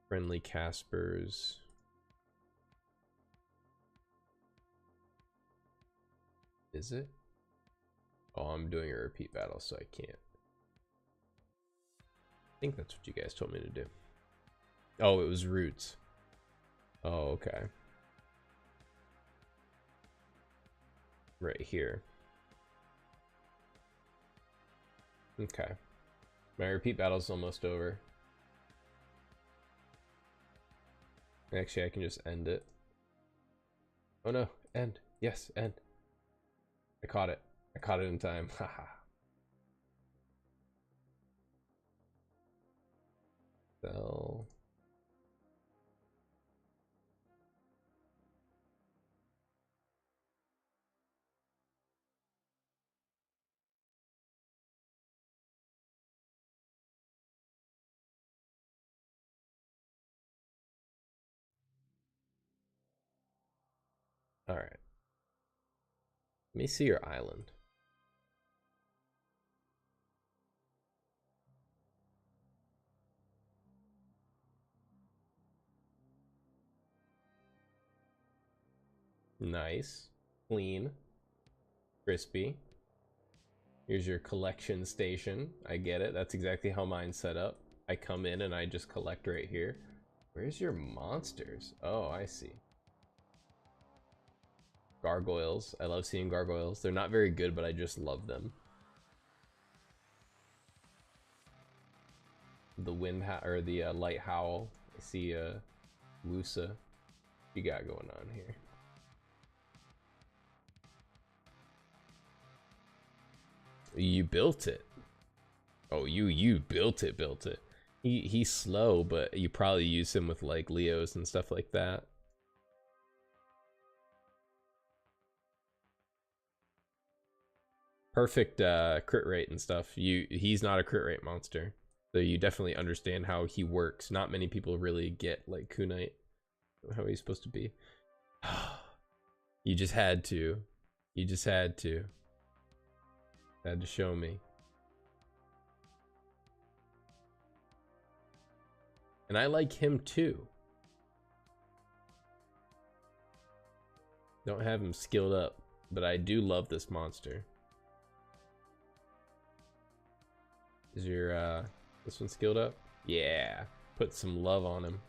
[SPEAKER 1] Friendly Caspers. Is it? Oh, I'm doing a repeat battle, so I can't. I think that's what you guys told me to do. Oh, it was Roots. Oh, okay. Right here. Okay. My repeat battle's almost over. Actually, I can just end it. Oh no, end. Yes, end. I caught it. I caught it in time. Haha. Sell. All right. Let me see your island. Nice. Clean. Crispy. Here's your collection station. I get it. That's exactly how mine's set up. I come in and I just collect right here. Where's your monsters? Oh, I see. Gargoyles. I love seeing gargoyles. They're not very good, but I just love them. The wind or the light howl. I see Wusa. you got going on here? You built it. Oh, you built it, built it. He's slow, but you probably use him with like Leos and stuff like that. Perfect crit rate and stuff. He's not a crit rate monster, so you definitely understand how he works. Not many people really get like Kunite, how he's supposed to be. You just had to. You just had to. Had to show me. And I like him too. Don't have him skilled up, but I do love this monster. Is your this one skilled up? Yeah. Put some love on him.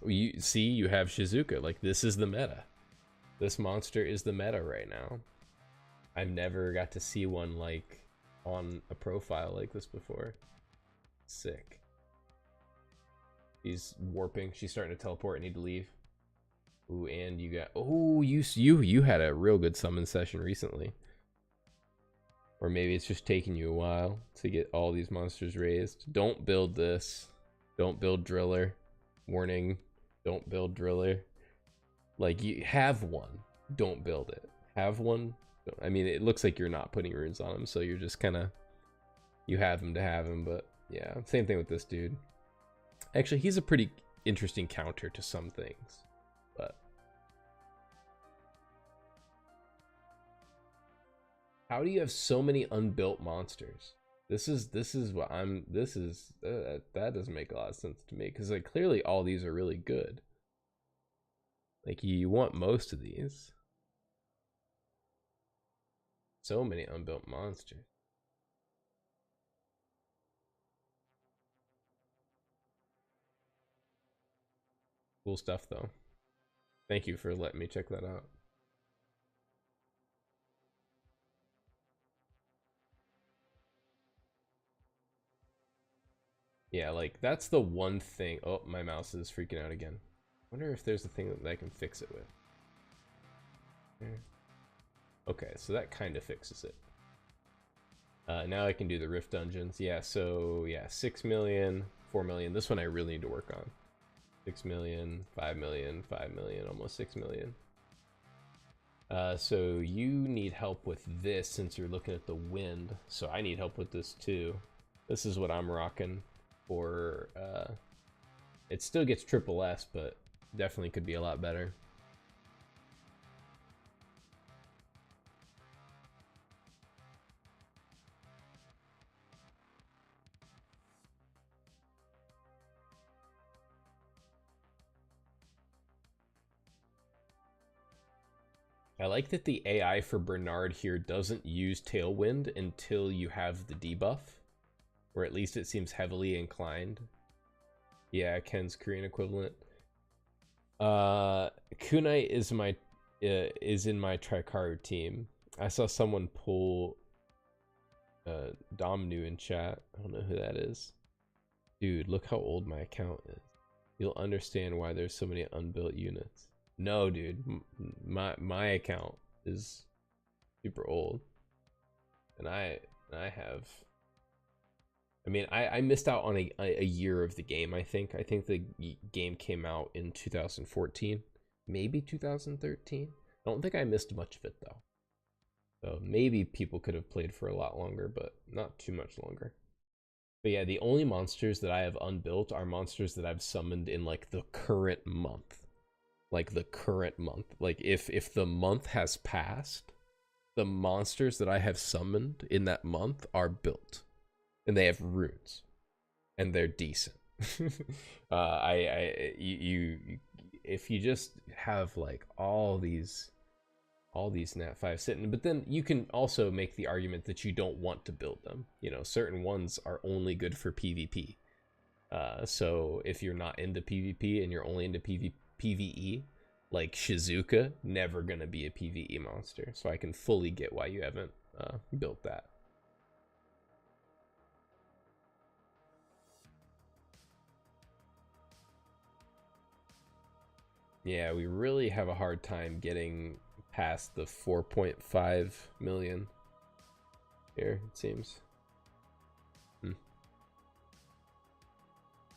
[SPEAKER 1] You see, you have Shizuka. Like, this is the meta. This monster is the meta right now. I've never got to see one like on a profile like this before. Sick. She's warping. She's starting to teleport. I need to leave. Ooh, and you got, oh, you had a real good summon session recently. Or maybe it's just taking you a while to get all these monsters raised. Don't build this. Don't build Driller. Warning, don't build Driller. Like, you have one. Don't build it. Have one. I mean, it looks like you're not putting runes on him, so you're just kind of, you have him to have him, but yeah, same thing with this dude. Actually, he's a pretty interesting counter to some things, but how do you have so many unbuilt monsters? This is what I'm, that doesn't make a lot of sense to me, because like clearly all these are really good. Like, you want most of these. So many unbuilt monsters. Cool stuff though. Thank you for letting me check that out. Yeah, like, that's the one thing. Oh, my mouse is freaking out again. Wonder if there's a thing that I can fix it with. Okay, so that kind of fixes it. Now I can do the Rift Dungeons. Yeah, so yeah, 6 million, 4 million. This one I really need to work on. 6 million, 5 million, 5 million, almost 6 million. So you need help with this since you're looking at the wind. So I need help with this too. This is what I'm rocking for. It still gets triple S, but definitely could be a lot better. I like that the AI for Bernard here doesn't use Tailwind until you have the debuff, or at least it seems heavily inclined. Yeah, Ken's Korean equivalent. Kunai is my in my Trikaru team. I saw someone pull Domnu in chat. I don't know who that is. Dude, look how old my account is. You'll understand why there's so many unbuilt units. No, dude, my account is super old, and I have. I mean, I missed out on a year of the game. I think the game came out in 2014, maybe 2013. I don't think I missed much of it though. So maybe people could have played for a lot longer, but not too much longer. But yeah, the only monsters that I have unbuilt are monsters that I've summoned in like the current month. Like the current month. Like if the month has passed, the monsters that I have summoned in that month are built. And they have runes. And they're decent. If you just have like all these Nat 5 sitting, but then you can also make the argument that you don't want to build them. You know, certain ones are only good for PvP. So if you're not into PvP and you're only into PvE, like Shizuka, never gonna be a PvE monster. So I can fully get why you haven't built that. Yeah, we really have a hard time getting past the 4.5 million here, it seems.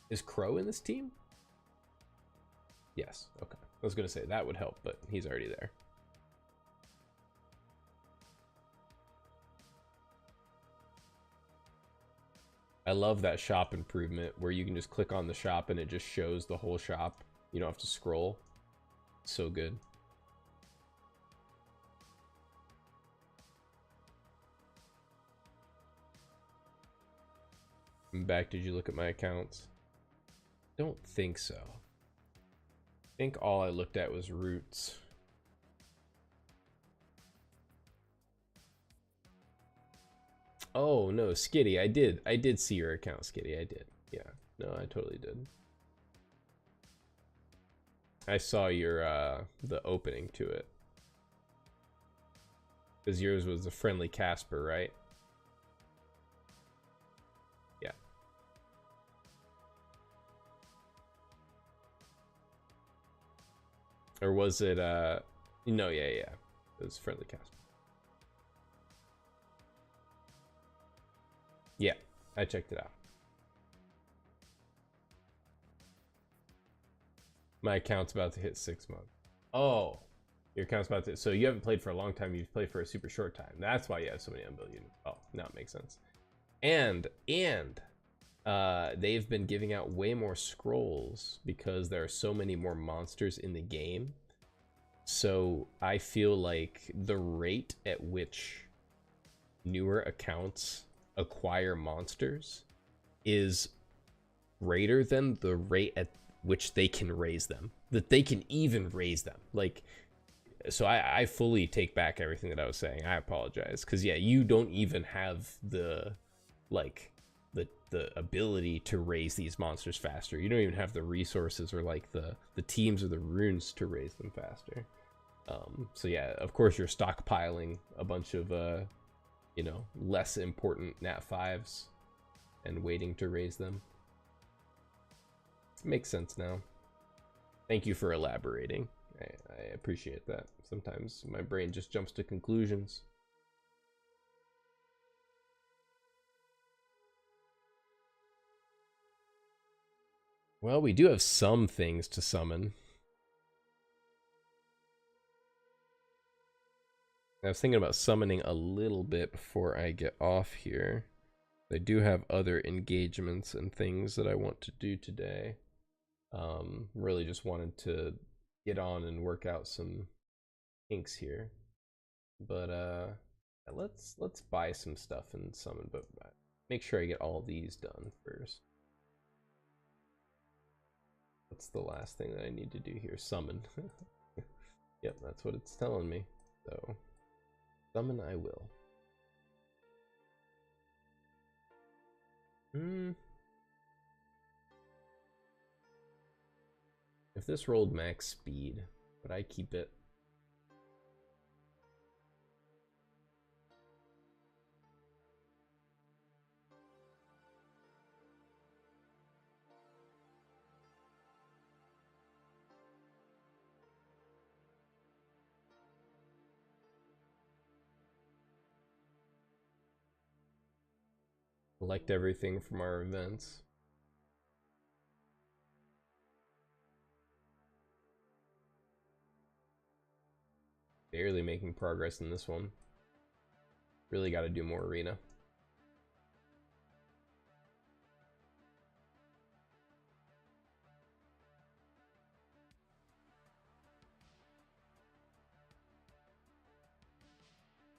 [SPEAKER 1] Is Crow in this team? Yes, okay. I was gonna say that would help, but he's already there. I love that shop improvement where you can just click on the shop and it just shows the whole shop. You don't have to scroll. So good. I'm back. Did you look at my accounts? Don't think so. I think all I looked at was roots. Oh no, Skitty, I did see your account, Skitty. I did. Yeah, no, I totally did. I saw your the opening to it. Because yours was a friendly Casper, right? Yeah. Or was it no, yeah, it was friendly Casper. Yeah, I checked it out. My account's about to hit 6 months. Oh, your account's about to. So you haven't played for a long time. You've played for a super short time. That's why you have so many unbuilt units. Oh, now it makes sense. And they've been giving out way more scrolls because there are so many more monsters in the game. So I feel like the rate at which newer accounts acquire monsters is greater than the rate at which they can raise them, that they can even raise them. Like, so I fully take back everything that I was saying. I apologize, because yeah, you don't even have the like the ability to raise these monsters faster. You don't even have the resources or like the teams or the runes to raise them faster. So yeah, of course you're stockpiling a bunch of you know, less important nat 5s and waiting to raise them. Makes sense now. Thank you for elaborating. I appreciate that. Sometimes my brain just jumps to conclusions. Well, we do have some things to summon. I was thinking about summoning a little bit before I get off here. I do have other engagements and things that I want to do today. Really just wanted to get on and work out some kinks here. But let's buy some stuff and summon, but make sure I get all these done first. What's the last thing that I need to do here? Summon. Yep, that's what it's telling me. So summon I will. If this rolled max speed, would I keep it? Collect everything from our events. Barely making progress in this one. Really got to do more arena.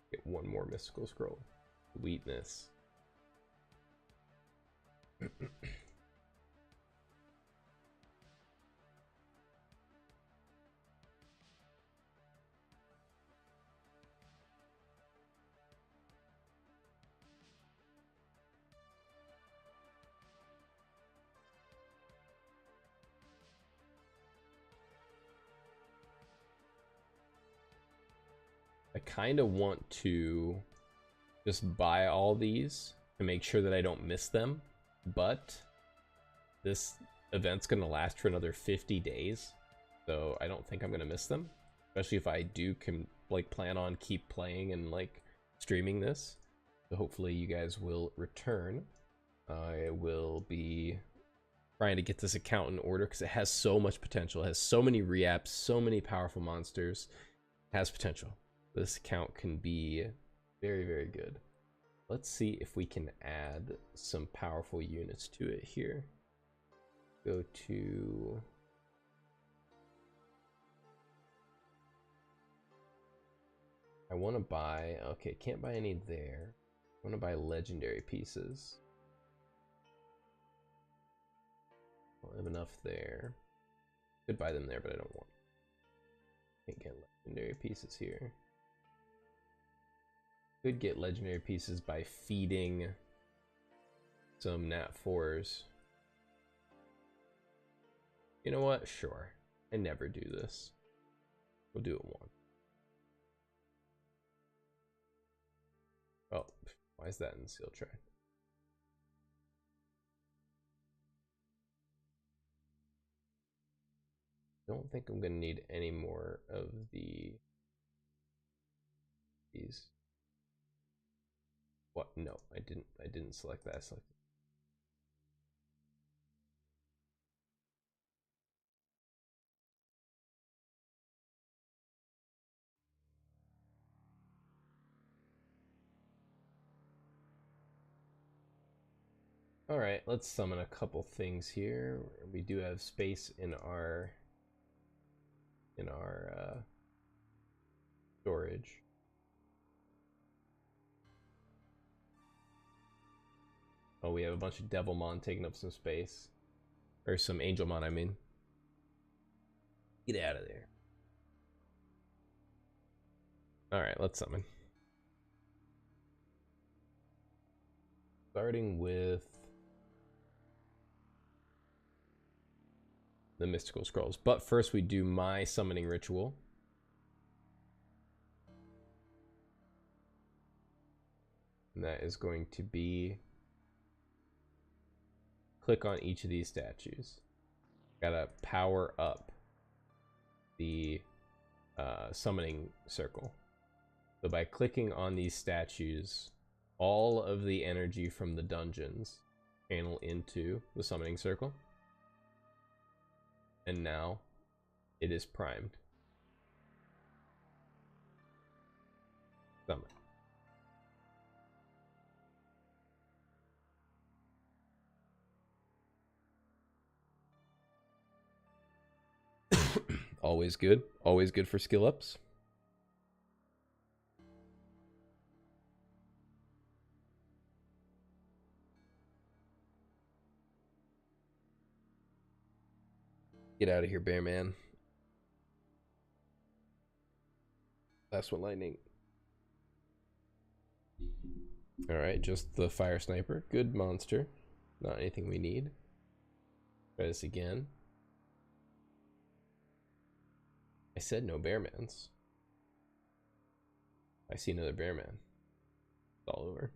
[SPEAKER 1] Get one more mystical scroll. Sweetness. I kind of want to just buy all these to make sure that I don't miss them, but this event's gonna last for another 50 days, So I don't think I'm gonna miss them, especially if I do plan on keep playing and like streaming this. So hopefully you guys will return. I will be trying to get this account in order because it has so much potential. It has so many reaps, so many powerful monsters. It has potential. This account can be very, very good. Let's see if we can add some powerful units to it here. Go to... I want to buy... Okay, can't buy any there. I want to buy legendary pieces. I don't have enough there. Could buy them there, but I don't want. Can't get legendary pieces here. Could get legendary pieces by feeding some Nat 4s. You know what? Sure. I never do this. We'll do it once. Oh, why is that in the seal tray? Don't think I'm gonna need any more of these. What? No, I didn't select that. I selected. All right, let's summon a couple things here. We do have space in our storage. Oh, we have a bunch of Devilmon taking up some space. Or some Angelmon, I mean. Get out of there. Alright, let's summon. Starting with the Mystical Scrolls. But first we do my summoning ritual. And that is going to be... click on each of these statues. Gotta power up the summoning circle. So by clicking on these statues, all of the energy from the dungeons channel into the summoning circle. And now it is primed. Summon. Always good. Always good for skill ups. Get out of here, Bear Man. That's what lightning. Alright, just the fire sniper. Good monster. Not anything we need. Try this again. I said no Bearmans. I see another Bearman. It's all over.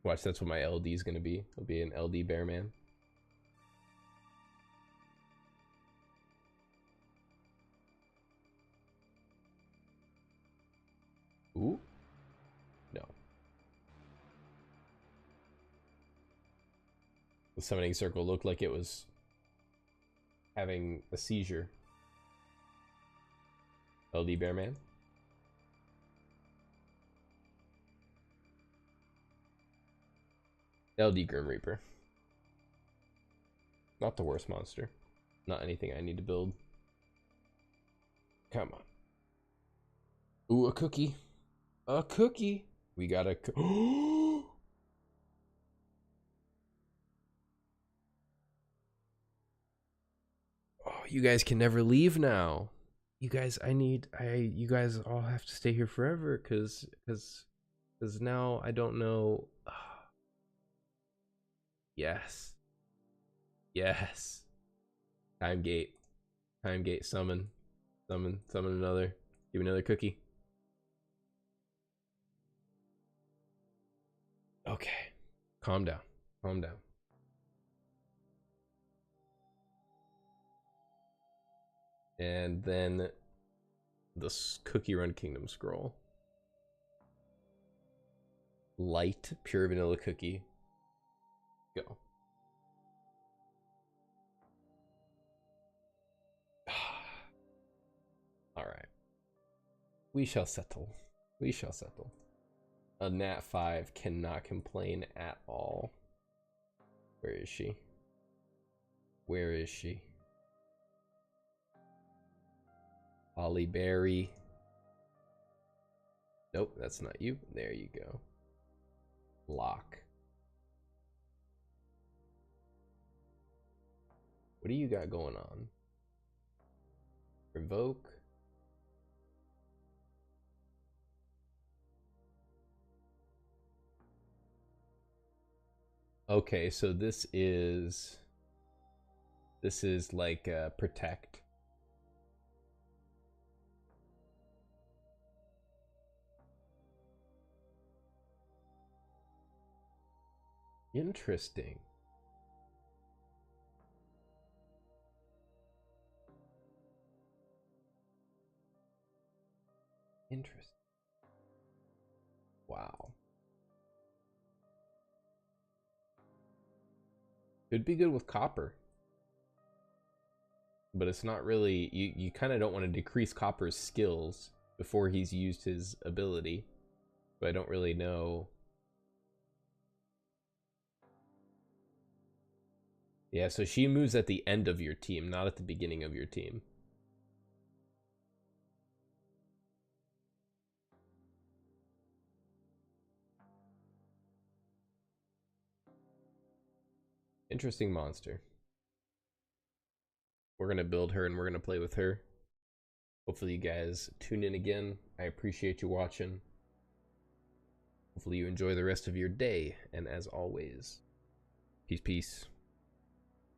[SPEAKER 1] Watch, that's what my LD is going to be. It'll be an LD Bearman. Ooh. No. The summoning circle looked like it was having a seizure. LD Bearman. LD Grim Reaper. Not the worst monster. Not anything I need to build. Come on. Ooh, a cookie. A cookie. We got a oh, you guys can never leave now. You guys, you guys all have to stay here forever because now I don't know. Yes. Yes. Time gate. Time gate summon. Summon another. Give me another cookie. Okay. Calm down. Calm down. And then the Cookie Run Kingdom scroll. Light, pure vanilla cookie. Go. Alright. We shall settle. We shall settle. A Nat 5 cannot complain at all. Where is she? Where is she? Holly Berry. Nope, that's not you. There you go. Lock. What do you got going on? Revoke. Okay, so this is like protect. Interesting. Interesting. Wow. Could be good with copper. But it's not really, you kind of don't want to decrease Copper's skills before he's used his ability. But I don't really know. Yeah, so she moves at the end of your team, not at the beginning of your team. Interesting monster. We're going to build her and we're going to play with her. Hopefully you guys tune in again. I appreciate you watching. Hopefully you enjoy the rest of your day. And as always, peace, peace.